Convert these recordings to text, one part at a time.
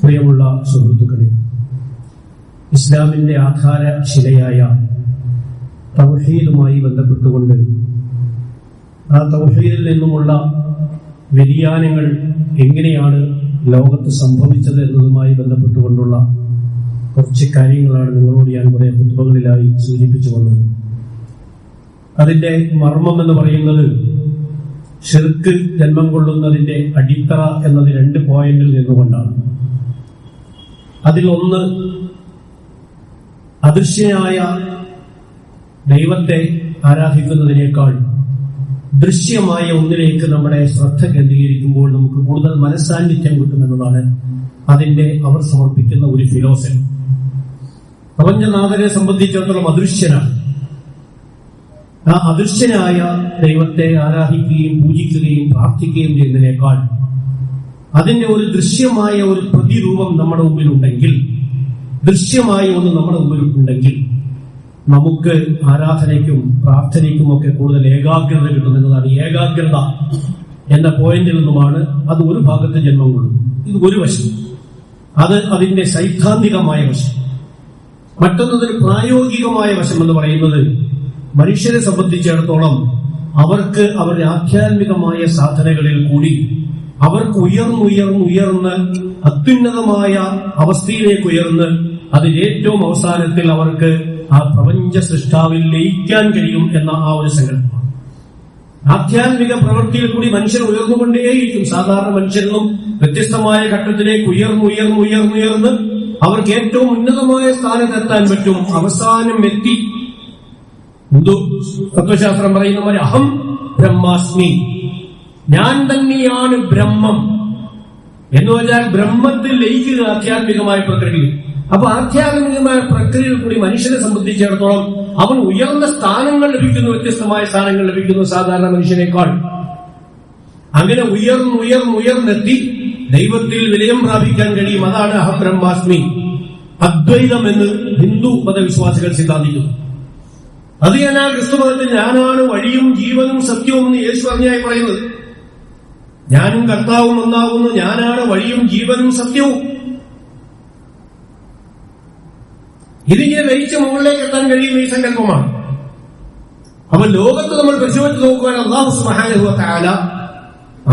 പ്രിയമുള്ള സുഹൃത്തുക്കളെ, ഇസ്ലാമിന്റെ ആധാരശിലയായ തൗഹീദുമായി ബന്ധപ്പെട്ടുകൊണ്ട് ആ തൗഹീദിൽ നിന്നുമുള്ള വ്യതിയാനങ്ങൾ എങ്ങനെയാണ് ലോകത്ത് സംഭവിച്ചത് എന്നതുമായി ബന്ധപ്പെട്ടുകൊണ്ടുള്ള കുറച്ച് കാര്യങ്ങളാണ് നിങ്ങളോട് ഞാൻ കുറെ ഖുത്ബകളിലായി സൂചിപ്പിച്ചു വന്നത്. അതിന്റെ മർമ്മം എന്ന് പറയുന്നത് ശിർക്ക് ജന്മം കൊള്ളുന്നതിന്റെ അടിത്തറ എന്നത് 2 പോയിന്റിൽ നിന്നുകൊണ്ടാണ്. അതിലൊന്ന്, അദൃശ്യനായ ദൈവത്തെ ആരാധിക്കുന്നതിനേക്കാൾ ദൃശ്യമായ ഒന്നിലേക്ക് നമ്മുടെ ശ്രദ്ധ കേന്ദ്രീകരിക്കുമ്പോൾ നമുക്ക് കൂടുതൽ മനസ്സാന്നിധ്യം കിട്ടുമെന്നതാണ് അവർ സമർപ്പിക്കുന്ന ഒരു ഫിലോസഫി. പ്രപഞ്ചനാഥനെ സംബന്ധിച്ചിടത്തോളം അദൃശ്യനാണ്. ആ അദൃശ്യനായ ദൈവത്തെ ആരാധിക്കുകയും പൂജിക്കുകയും പ്രാർത്ഥിക്കുകയും ചെയ്യുന്നതിനേക്കാൾ അതിന്റെ ഒരു ദൃശ്യമായ ഒരു പ്രതിരൂപം നമ്മുടെ മുമ്പിലുണ്ടെങ്കിൽ, ദൃശ്യമായ ഒന്ന് നമ്മുടെ മുമ്പിലുണ്ടെങ്കിൽ നമുക്ക് ആരാധനയ്ക്കും പ്രാർത്ഥനയ്ക്കുമൊക്കെ കൂടുതൽ ഏകാഗ്രത കിട്ടുമെന്നതാണ്. ഏകാഗ്രത എന്ന പോയിന്റിൽ നിന്നുമാണ് അത് ഒരു ഭാഗത്ത് ജന്മം കൊള്ളുന്നത്. ഇത് ഒരു വശം, അത് അതിന്റെ സൈദ്ധാന്തികമായ വശം. മറ്റൊന്നതിന് പ്രായോഗികമായ വശം എന്ന് പറയുന്നത് മനുഷ്യരെ സംബന്ധിച്ചിടത്തോളം അവർക്ക് അവരുടെ ആധ്യാത്മികമായ സാധനകളിൽ കൂടി അവർക്ക് ഉയർന്ന് അത്യുന്നതമായ അവസ്ഥയിലേക്ക് ഉയർന്ന് അതിലേറ്റവും അവസാനത്തിൽ അവർക്ക് ആ പ്രപഞ്ച സൃഷ്ടാവിൽ ലയിക്കാൻ കഴിയും എന്ന ആ ഒരു സങ്കല്പമാണ്. ആധ്യാത്മിക പ്രവൃത്തിയിൽ കൂടി മനുഷ്യർ ഉയർന്നുകൊണ്ടേയിരിക്കും. സാധാരണ മനുഷ്യരിലും വ്യത്യസ്തമായ ഘട്ടത്തിലേക്ക് ഉയർന്ന് അവർക്ക് ഏറ്റവും ഉന്നതമായ സ്ഥാനത്തെത്താൻ പറ്റും. അവസാനം എത്തി ഹിന്ദു തത്വശാസ്ത്രം പറയുന്ന പോലെ അഹം ബ്രഹ്മാസ്മി, ഞാൻ തന്നെയാണ് ബ്രഹ്മം എന്ന് വെച്ചാൽ ബ്രഹ്മത്തിൽ ലയിക്കുക ആധ്യാത്മികമായ പ്രക്രിയയിൽ. അപ്പൊ ആധ്യാത്മികമായ പ്രക്രിയയിൽ കൂടി മനുഷ്യനെ സംബന്ധിച്ചിടത്തോളം അവൻ ഉയർന്ന സ്ഥാനങ്ങൾ ലഭിക്കുന്നു, വ്യത്യസ്തമായ സ്ഥാനങ്ങൾ ലഭിക്കുന്നു സാധാരണ മനുഷ്യനേക്കാൾ. അങ്ങനെ ഉയർന്നെത്തി ദൈവത്തിൽ വിലയം പ്രാപിക്കാൻ കഴിയും. അതാണ് അഹം ബ്രഹ്മാസ്മി, അദ്വൈതം എന്ന് ഹിന്ദു മതവിശ്വാസികൾ സിദ്ധാന്തിക്കുന്നു. അത് ഞാൻ ആ ക്രിസ്തുമതത്തിൽ ഞാനാണ് വഴിയും ജീവനും സത്യവും എന്ന് യേശു പറഞ്ഞായി പറയുന്നത്. ഞാനും കർത്താവും ഒന്നാകുന്നു, ഞാനാണ് വഴിയും ജീവനും സത്യവും. ഇതിങ്ങനെ ലയിച്ച് മുകളിലേക്ക് എത്താൻ കഴിയും ഈ സങ്കല്പമാണ്. അപ്പൊ ലോകത്ത് നമ്മൾ പരിശോധിച്ച് നോക്കുവാൻ അല്ലാഹു സുബ്ഹാനഹു വ തആല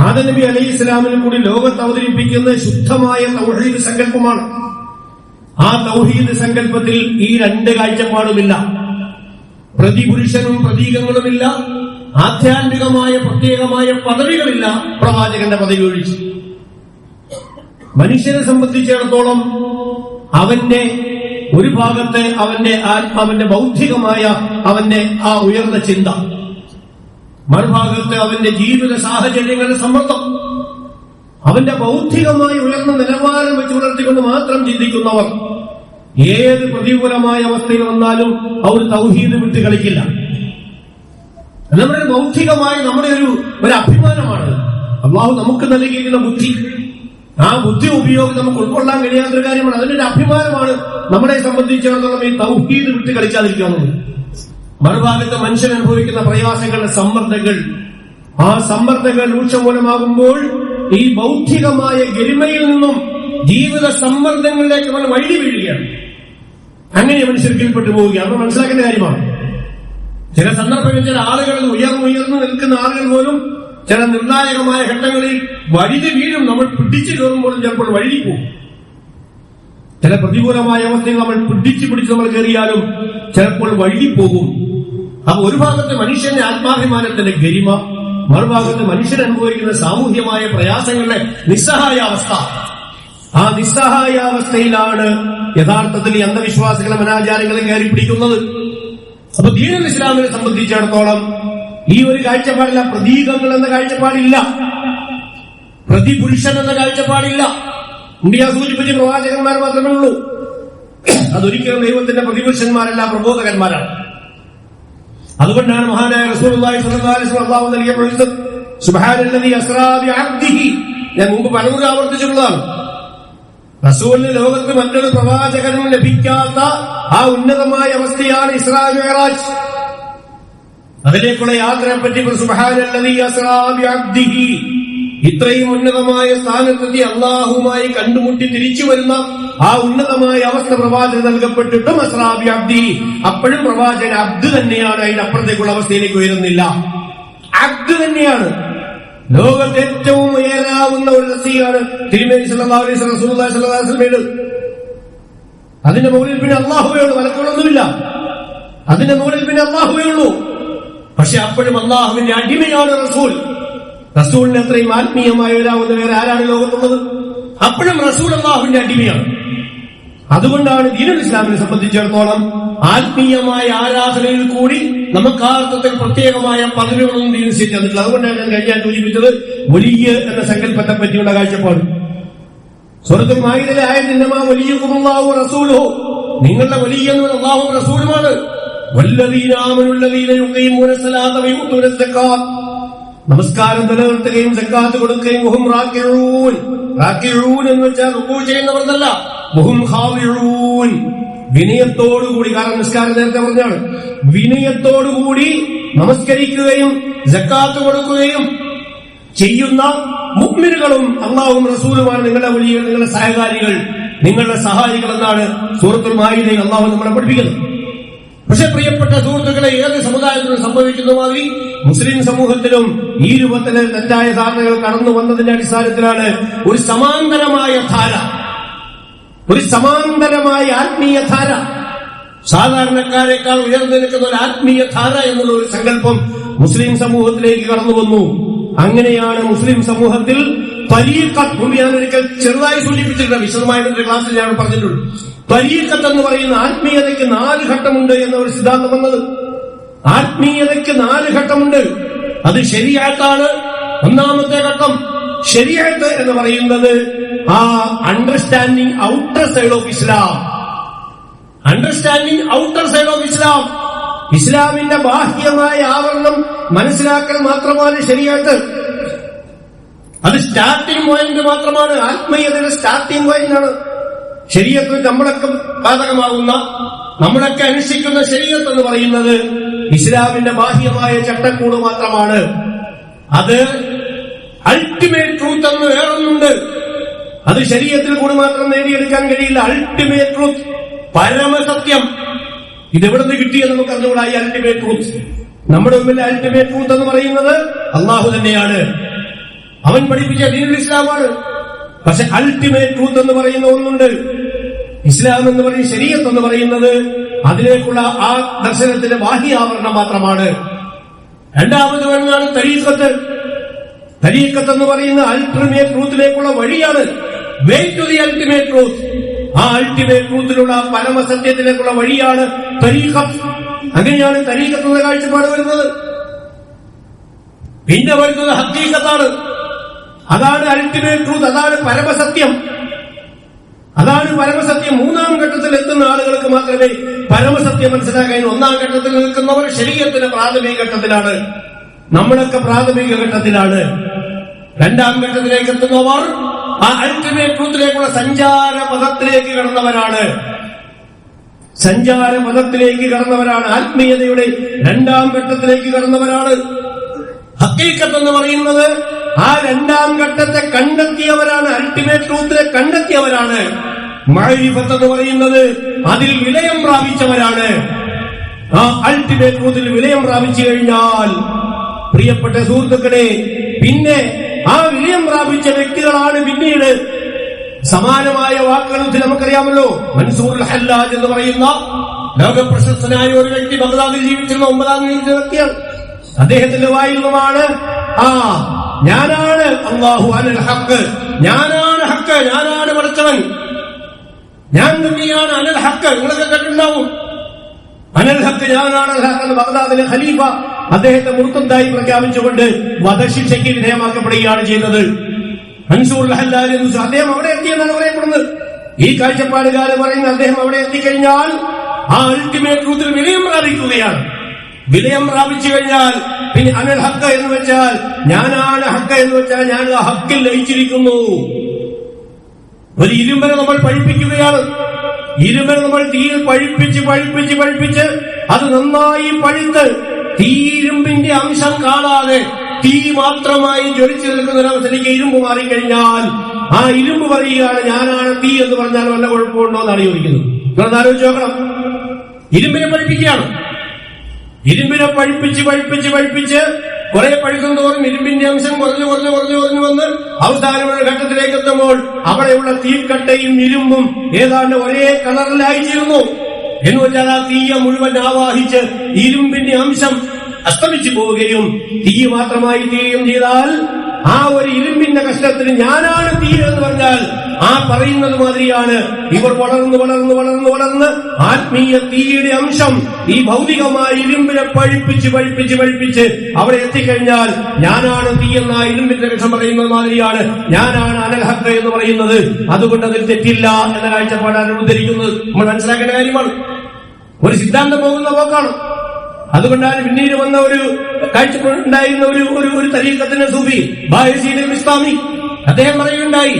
ആദം നബി അലൈഹി ഇസ്ലാമിനെ കൂടി ലോകത്ത് അവതരിപ്പിക്കുന്ന ശുദ്ധമായ തൗഹീദ് സങ്കല്പമാണ്. ആ തൗഹീദ് സങ്കല്പത്തിൽ ഈ 2 കാഴ്ചപ്പാടുമില്ല. പ്രതിപുരുഷനും പ്രതീകങ്ങളുമില്ല, ആധ്യാത്മികമായ പ്രത്യേകമായ പദവികളില്ല, പ്രവാചകന്റെ പദവി ഒഴിച്ച്. മനുഷ്യനെ സംബന്ധിച്ചിടത്തോളം അവന്റെ ഒരു ഭാഗത്ത് അവന്റെ ബൗദ്ധികമായ അവന്റെ ആ ഉയർന്ന ചിന്ത, മറുഭാഗത്ത് അവന്റെ ജീവിത സാഹചര്യങ്ങളുടെ സമ്മർദ്ദം. അവന്റെ ബൗദ്ധികമായ ഉയർന്ന നിലവാരം വെച്ച് പുലർത്തിക്കൊണ്ട് മാത്രം ചിന്തിക്കുന്നവർ ഏത് പ്രതികൂലമായ അവസ്ഥയിൽ വന്നാലും അവർ തൗഹീദ് വിട്ട് കളിക്കില്ല. നമ്മുടെ ബൗദ്ധികമായ നമ്മുടെ ഒരു അഭിമാനമാണ് അല്ലാഹു നമുക്ക് നൽകിയിരിക്കുന്ന ബുദ്ധി. ആ ബുദ്ധി ഉപയോഗം നമുക്ക് ഉൾക്കൊള്ളാൻ കഴിയാത്തൊരു കാര്യമാണ്. അതിനൊരു അഭിമാനമാണ് നമ്മളെ സംബന്ധിച്ചിടത്തോളം ഈ തൗഹീദ് വിട്ട് കളിക്കാതിരിക്കുന്നത്. മറുഭാഗത്ത് മനുഷ്യൻ അനുഭവിക്കുന്ന പ്രയാസങ്ങളുടെ സമ്മർദ്ദങ്ങൾ, ആ സമ്മർദ്ദങ്ങൾ രൂക്ഷമൂലമാകുമ്പോൾ ഈ ബൗദ്ധികമായ ഗരിമയിൽ നിന്നും ജീവിത സമ്മർദ്ദങ്ങളിലേക്ക് നമ്മൾ വഴി വീഴുകയാണ്. അങ്ങനെ മനുഷ്യർ കീഴ്പ്പെട്ടു പോവുകയാണ്. നമ്മൾ മനസ്സിലാക്കേണ്ട കാര്യമാണ്. ചില സന്ദർഭങ്ങളിൽ ചില ആളുകളിൽ ഉയർന്നു നിൽക്കുന്ന ആളുകൾ പോലും ചില നിർണായകമായ ഘട്ടങ്ങളിൽ വഴുതി വീഴും. നമ്മൾ പിടിച്ചു കയറുമ്പോഴും ചിലപ്പോൾ വഴുതി പോകും. ചില പ്രതികൂലമായ അവസ്ഥയിൽ നമ്മൾ പിടിച്ച് നമ്മൾ കയറിയാലും ചിലപ്പോൾ വഴുതിപ്പോകും. അപ്പൊ ഒരു ഭാഗത്ത് മനുഷ്യന്റെ ആത്മാഭിമാനത്തിന്റെ ഗരിമ, മറുഭാഗത്ത് മനുഷ്യൻ അനുഭവിക്കുന്ന സാമൂഹ്യമായ പ്രയാസങ്ങളുടെ നിസ്സഹായാവസ്ഥ. ആ നിസ്സഹായാവസ്ഥയിലാണ് യഥാർത്ഥത്തിൽ ഈ അന്ധവിശ്വാസികളെ അനാചാരങ്ങളെ കയറി പിടിക്കുന്നത്. അപ്പൊ ദീനുൽ ഇസ്ലാമിനെ സംബന്ധിച്ചിടത്തോളം ഈ ഒരു കാഴ്ചപ്പാടില്ല. പ്രതീകങ്ങൾ എന്ന കാഴ്ചപ്പാടില്ല, പ്രതിപുരുഷൻ എന്ന കാഴ്ചപ്പാടില്ല. ഇന്ത്യ സൂചിപ്പിച്ച പ്രവാചകന്മാർ മാത്രമേ ഉള്ളൂ. അതൊരിക്കലും ദൈവത്തിന്റെ പ്രതിപുരുഷന്മാരല്ല, പ്രബോധകന്മാരാണ്. അതുകൊണ്ടാണ് മഹാനായ റസൂലുള്ളാഹി സ്വല്ലല്ലാഹു അലൈഹി വസല്ലം അല്ലാഹു നൽകിയ പ്രവചനം സുബ്ഹാനല്ലദീ അസ്റാ ബിഅബ്ദിഹി. ഞാൻ മുമ്പ് പലവരും ആവർത്തിച്ചിട്ടുള്ളതാണ്. റസൂലിന് ലോകത്ത് മറ്റൊരു പ്രവാചകനും ലഭിക്കാത്ത ആ ഉന്നതമായ അവസ്ഥയാണ് ഇസ്രാ മിഅ്റാജ്. അതിലേക്കുള്ള യാത്രയെ പറ്റി സുബ്ഹാനല്ലദീ അസ്റാ ബിഅബ്ദിഹി ഇത്രയും ഉന്നതമായ സ്ഥാനത്തെത്തി അള്ളാഹുമായി കണ്ടുമുട്ടി തിരിച്ചു വരുന്ന ആ ഉന്നതമായ അവസ്ഥ പ്രവാചകൻ നൽകപ്പെട്ടിട്ടും അസ്റാബി അബ്ദി, അപ്പോഴും പ്രവാചകൻ അബ്ദ് തന്നെയാണ്, അതിന്റെ അപ്പുറത്തേക്കുള്ള അവസ്ഥയിലേക്ക് ഉയരുന്നില്ല. അബ്ദ് തന്നെയാണ്. ലോകത്തെ ഏറ്റവും ഉയരാവുന്ന ഒരു റസീലാണ് തിരുമേനി സല്ലല്ലാഹു അലൈഹി വസല്ലം, റസൂലുള്ളാഹി സ്വല്ലല്ലാഹു അലൈഹി വസല്ലം. അതിന്റെ മുകളിൽ പിന്നെ അള്ളാഹുവേ ഉള്ളൂ, മലക്കുകളൊന്നുമില്ല. അതിന്റെ മുകളിൽ പിന്നെ അള്ളാഹുവേ ഉള്ളൂ. പക്ഷെ അപ്പോഴും അള്ളാഹുവിന്റെ അടിമയാണ് റസൂൽ. റസൂലിന് അത്രയും ആത്മീയമായി വരാവുന്ന വേറെ ആരാണ് ലോകത്തുള്ളത്? അപ്പോഴും റസൂൽ അള്ളാഹുവിന്റെ അടിമയാണ്. അതുകൊണ്ടാണ് ദീനുൽ ഇസ്ലാമിനെ സംബന്ധിച്ചിടത്തോളം ആത്മീയമായ ആരാധനയിൽ കൂടി നമുക്ക് ആ അർത്ഥത്തിൽ പ്രത്യേകമായ പദവികളൊന്നും ദീൻ നിശ്ചയിച്ചു തന്നിട്ടില്ല. അതുകൊണ്ടാണ് ഞാൻ കഴിഞ്ഞാൽ സൂചിപ്പിച്ചത് വലിയ എന്ന സങ്കല്പത്തെ പറ്റിയുള്ള കാഴ്ചപ്പാട്. സൂറത്തുൽ മാഇദയിലെ ആയത്ത് ഇന്നമാ വലിയ്യുകുമുല്ലാഹു വറസൂലുഹു, നിങ്ങളുടെ വലിയ എന്ന് അല്ലാഹുവും റസൂലുമാണ്. വല്ലദീന ആമനുല്ലദീന യുഖീമൂന സ്വലാത്ത വയുഊതൂന സക്കാത്ത്, നമസ്കാരം നിലനിർത്തുകയും സക്കാത്ത് കൊടുക്കുകയും വഹും റാക്കിഊൻ, റാക്കിഊൻ എന്ന് വെച്ചാൽ റുക്കൂ ചെയ്യുന്നവരല്ല, വഹും ഖാദിഊൻ, വിനയത്തോടുകൂടി. കാരണം നിസ്കാരം നേരത്തെ പറഞ്ഞാണ്, വിനയത്തോടുകൂടി നമസ്കരിക്കുകയും സക്കാത്ത് കൊടുക്കുകയും ചെയ്യുന്ന മുഅ്മിനുകളും അല്ലാഹുവും റസൂലുമാണ് നിങ്ങളുടെ വലിയ, നിങ്ങളുടെ സഹകാരികൾ, നിങ്ങളുടെ സഹായികൾ എന്നാണ് സൂറത്തുൽ മാഇദയിൽ അല്ലാഹു നമ്മളെ പഠിപ്പിക്കുന്നത്. പക്ഷെ പ്രിയപ്പെട്ട സുഹൃത്തുക്കളെ, ഏത് സമുദായത്തിലും സംഭവിക്കുന്ന മാതിരി മുസ്ലിം സമൂഹത്തിലും ഈ രൂപത്തിലെ തെറ്റായ ധാരണകൾ കടന്നു വന്നതിന്റെ അടിസ്ഥാനത്തിലാണ് ഒരു സമാന്തരമായ ധാര, ഒരു സമാന്തരമായ ആത്മീയ ധാര, സാധാരണക്കാരെക്കാൾ ഉയർന്നു നിൽക്കുന്ന ഒരു ആത്മീയ ധാര എന്നുള്ള ഒരു സങ്കല്പം മുസ്ലിം സമൂഹത്തിലേക്ക് കടന്നു വന്നു. അങ്ങനെയാണ് മുസ്ലിം സമൂഹത്തിൽ തരീഖത്ത്, ഞാൻ ഒരിക്കൽ ചെറുതായി സൂചിപ്പിച്ചിട്ടുണ്ട്, വിശദമായിട്ട് ക്ലാസ്സിൽ ഞാൻ പറഞ്ഞിട്ടുണ്ട്. തരീഖത്ത് എന്ന് പറയുന്ന ആത്മീയതയ്ക്ക് 4 ഘട്ടമുണ്ട് എന്ന ഒരു സിദ്ധാന്തം വന്നത്. ആത്മീയതയ്ക്ക് 4 ഘട്ടമുണ്ട്. അത് ശരീഅത്താണ്. ഒന്നാമത്തെ ഘട്ടം ശരീഅത്ത് എന്ന് പറയുന്നത് ആ understanding outer side of Islam, understanding outer side of Islam, ഇസ്ലാമിന്റെ ബാഹ്യമായ ആവരണം മനസ്സിലാക്കൽ മാത്രമാണ് ശരീഅത്ത്. അത് സ്റ്റാർട്ടിംഗ് പോയിന്റ് മാത്രമാണ്. ആത്മീയതയുടെ സ്റ്റാർട്ടിംഗ് പോയിന്റ് ആണ് ശരീഅത്ത്. നമ്മളൊക്കെ ബാധകമാകുന്ന, നമ്മളൊക്കെ അനുഷ്ഠിക്കുന്ന ശരീഅത്ത് എന്ന് പറയുന്നത് ഇസ്ലാമിന്റെ ബാഹ്യമായ ചട്ടക്കൂട് മാത്രമാണ്. അത് അൾട്ടിമേറ്റ് ട്രൂത്ത് എന്ന് വേറൊന്നുണ്ട്. അത് ശരീഅത്തിൽ കൂടി മാത്രം നേടിയെടുക്കാൻ കഴിയില്ല. അൾട്ടിമേറ്റ് ട്രൂത്ത്, പരമസത്യം. ഇതെവിടെ നിന്ന് കിട്ടിയെന്ന് നമുക്ക് അറിഞ്ഞുകൂടാ. ഈ അൾട്ടിമേറ്റ് ട്രൂത്ത്, നമ്മുടെ മുമ്പിൽ അൾട്ടിമേറ്റ് ട്രൂത്ത് എന്ന് പറയുന്നത് അള്ളാഹു തന്നെയാണ്. അവൻ പഠിപ്പിച്ച ദീനുൽ ഇസ്ലാമാണ്. പക്ഷെ അൾട്ടിമേറ്റ് ട്രൂത്ത് എന്ന് പറയുന്ന ഒന്നുണ്ട്. ഇസ്ലാം എന്ന് പറയുന്ന ശരീഅത്ത് എന്ന് പറയുന്നത് അതിലേക്കുള്ള ആ ദർശനത്തിന്റെ ബാഹ്യാവരണം മാത്രമാണ്. രണ്ടാമത് വരുന്നതാണ് തരീഖത്ത്. തരീഖത്ത് എന്ന് പറയുന്ന അൾട്ടിമേറ്റ് ട്രൂത്തിലേക്കുള്ള വഴിയാണ്. Way to the ultimate truth. ആ അൾട്ടിമേറ്റ് ട്രൂത്തിലുള്ള പരമസത്യത്തിലേക്കുള്ള വഴിയാണ് തരീഖത്ത്. അങ്ങനെയാണ് തരീഖത്ത് എന്ന കാഴ്ചപ്പാട് വരുന്നത്. പിന്നെ വരുന്നത് ഹഖീഖത്താണ്. അതാണ് അൾട്ടിമേറ്റ് ട്രൂത്ത്, അതാണ് പരമസത്യം, അതാണ് പരമസത്യം. 3-ാം ഘട്ടത്തിൽ എത്തുന്ന ആളുകൾക്ക് മാത്രമേ പരമസത്യം മനസ്സിലാക്കാൻ. 1-ാം ഘട്ടത്തിൽ നിൽക്കുന്നവർ ശരീഅത്തിന്റെ പ്രാഥമിക ഘട്ടത്തിലാണ്. നമ്മളൊക്കെ പ്രാഥമിക ഘട്ടത്തിലാണ്. 2-ാം ഘട്ടത്തിലേക്ക് എത്തുന്നവർ ആ അൾട്ടിമേറ്റ് ട്രൂത്തിലേക്കുള്ള സഞ്ചാരപഥത്തിലേക്ക് കടന്നവരാണ്. സഞ്ചാരപഥത്തിലേക്ക് കടന്നവരാണ്. ആത്മീയതയുടെ 2-ാം ഘട്ടത്തിലേക്ക് കടന്നവരാണ്. ഹഖീഖത്ത് എന്ന് പറയുന്നത് ആ 2-ാം ഘട്ടത്തെ കണ്ടെത്തിയവരാണ്. അൾട്ടിമേറ്റ് ട്രൂത്തിനെ കണ്ടെത്തിയവരാണ്. മഅരിഫത്ത് എന്ന് പറയുന്നത് അതിൽ വിലയം പ്രാപിച്ചവരാണ്. ആ അൾട്ടിമേറ്റ് ട്രൂത്തിൽ വിലയം പ്രാപിച്ചു കഴിഞ്ഞാൽ പ്രിയപ്പെട്ട സുഹൃത്തുക്കളെ, പിന്നെ ആ വിലയം പ്രാപിച്ച വ്യക്തികളാണ് പിന്നീട് സമാനമായ വാക്കുകൾ നമുക്കറിയാമല്ലോ. മൻസൂറുൽ ഹല്ലാജ് എന്ന് പറയുന്ന ലോകപ്രശസ്തനായ ഒരു വ്യക്തി ബഗ്ദാദിൽ ജീവിച്ചിരുന്ന 9-ാം നൂറ്റാണ്ടിലെ വ്യക്തിയാണ്. അദ്ദേഹത്തിന്റെ വായിൽ നിന്നുമാണ് ഞാനാണ് അല്ലാഹു അനൽ ഹഖ്, ഞാനാണ് ഹഖ്, ഞാനാണ് പഠിച്ചവൻ, ഞാൻ തന്നെയാണ് അനൽ ഹഖ്. നിങ്ങളൊക്കെ കേട്ടിട്ടുണ്ടാവും അനൽ ഹഖ്, ഞാനാണ് അൽ ഹഖ് എന്ന് ബഗ്ദാദിലെ ഖലീഫ അദ്ദേഹത്തെ മുർത്തദ്ദായി പ്രഖ്യാപിച്ചുകൊണ്ട് വധശിക്ഷയ്ക്ക് വിധേയമാക്കപ്പെടുകയാണ് ചെയ്തത്. മൻസൂറുൽ ഹല്ലാജ് അദ്ദേഹം അവിടെ എത്തിയെന്നാണ് പറയപ്പെടുന്നത്. ഈ കാഴ്ചപ്പാടുകാര് പറയുന്നത് അദ്ദേഹം അവിടെ എത്തിക്കഴിഞ്ഞാൽ ആ അൾട്ടിമേറ്റ് ട്രൂത്തിൽ വിലയം പ്രാപിക്കുകയാണ്. വിലയം പ്രാപിച്ചു കഴിഞ്ഞാൽ പിന്നെ അനൽ ഹഖ് എന്ന് വെച്ചാൽ ഞാനാണ് ഹഖ് എന്ന് വെച്ചാൽ ഞാൻ ആ ഹക്കിൽ ലയിച്ചിരിക്കുന്നു. ഒരു ഇരുമ്പനെ നമ്മൾ പഴിപ്പിക്കുകയാണ്. ഇരുമ്പനെ നമ്മൾ തീയിൽ പഴിപ്പിച്ച് അത് നന്നായി പഴുത്ത് തീയിരുമ്പിന്റെ അംശം കാണാതെ തീ മാത്രമായി ജ്വലിച്ചു നിൽക്കുന്ന ഒരവസ്ഥയിലേക്ക് ഇരുമ്പ് മാറിക്കഴിഞ്ഞാൽ ആ ഇരുമ്പ് പറയുകയാണ് ഞാനാണ് തീ എന്ന് പറഞ്ഞാൽ വല്ല കുഴപ്പമുണ്ടോ എന്നാണ് ചോദിക്കുന്നത്. നിങ്ങളൊന്ന് ആലോചിച്ച് നോക്കണം. ഇരുമ്പിനെ പഴിപ്പിക്കുകയാണ്. ഇരുമ്പിനെ പഴിപ്പിച്ച് കുറെ പഴുക്കും തോറും ഇരുമ്പിന്റെ അംശം കുറഞ്ഞു വന്ന് അവസാനമുള്ള ഘട്ടത്തിലേക്ക് എത്തുമ്പോൾ അവിടെയുള്ള തീക്കട്ടയും ഇരുമ്പും ഏതാണ്ട് ഒരേ കളറിലായിത്തീരുന്നു. എന്ന് വെച്ചാൽ ആ തീയ മുഴുവൻ ആവാഹിച്ച് ഇരുമ്പിന്റെ അംശം അസ്തമിച്ചു പോവുകയും തീ മാത്രമായി തീരുകയും ചെയ്താൽ ആ ഒരു ഇരുമ്പിന്റെ കഷ്ണത്തിന് ഞാനാണ് തീ എന്ന് പറഞ്ഞാൽ ആ പറയുന്നത് മാതിരിയാണ് ഇവർ വളർന്ന് ആത്മീയ തീയുടെ അംശം ഈ ഭൗതികമായ ഇരുമ്പിനെ പഴിപ്പിച്ച് അവിടെ എത്തിക്കഴിഞ്ഞാൽ ഞാനാണ് തീ എന്ന ഇരുമ്പിന്റെ കഷ്ണം പറയുന്നത് മാതിരിയാണ് ഞാനാണ് അനൽഹഖ് എന്ന് പറയുന്നത്. അതുകൊണ്ട് അതിൽ തെറ്റില്ല എന്ന കാഴ്ചപ്പാടാണ് ഉദ്ധരിക്കുന്നത്. നമ്മൾ മനസ്സിലാക്കേണ്ട കാര്യമാണ്. ഒരു സിദ്ധാന്തം പോകുന്ന പോക്കാണ്. അതുകൊണ്ടാണ് പിന്നീട് വന്ന ഒരു കാഴ്ചപ്പാടുണ്ടായിരുന്ന ഒരു തരീഖത്തിന്റെ സൂഫി ബായസീൻ ഇസ്ലാമി അദ്ദേഹം പറയുകയുണ്ടായി,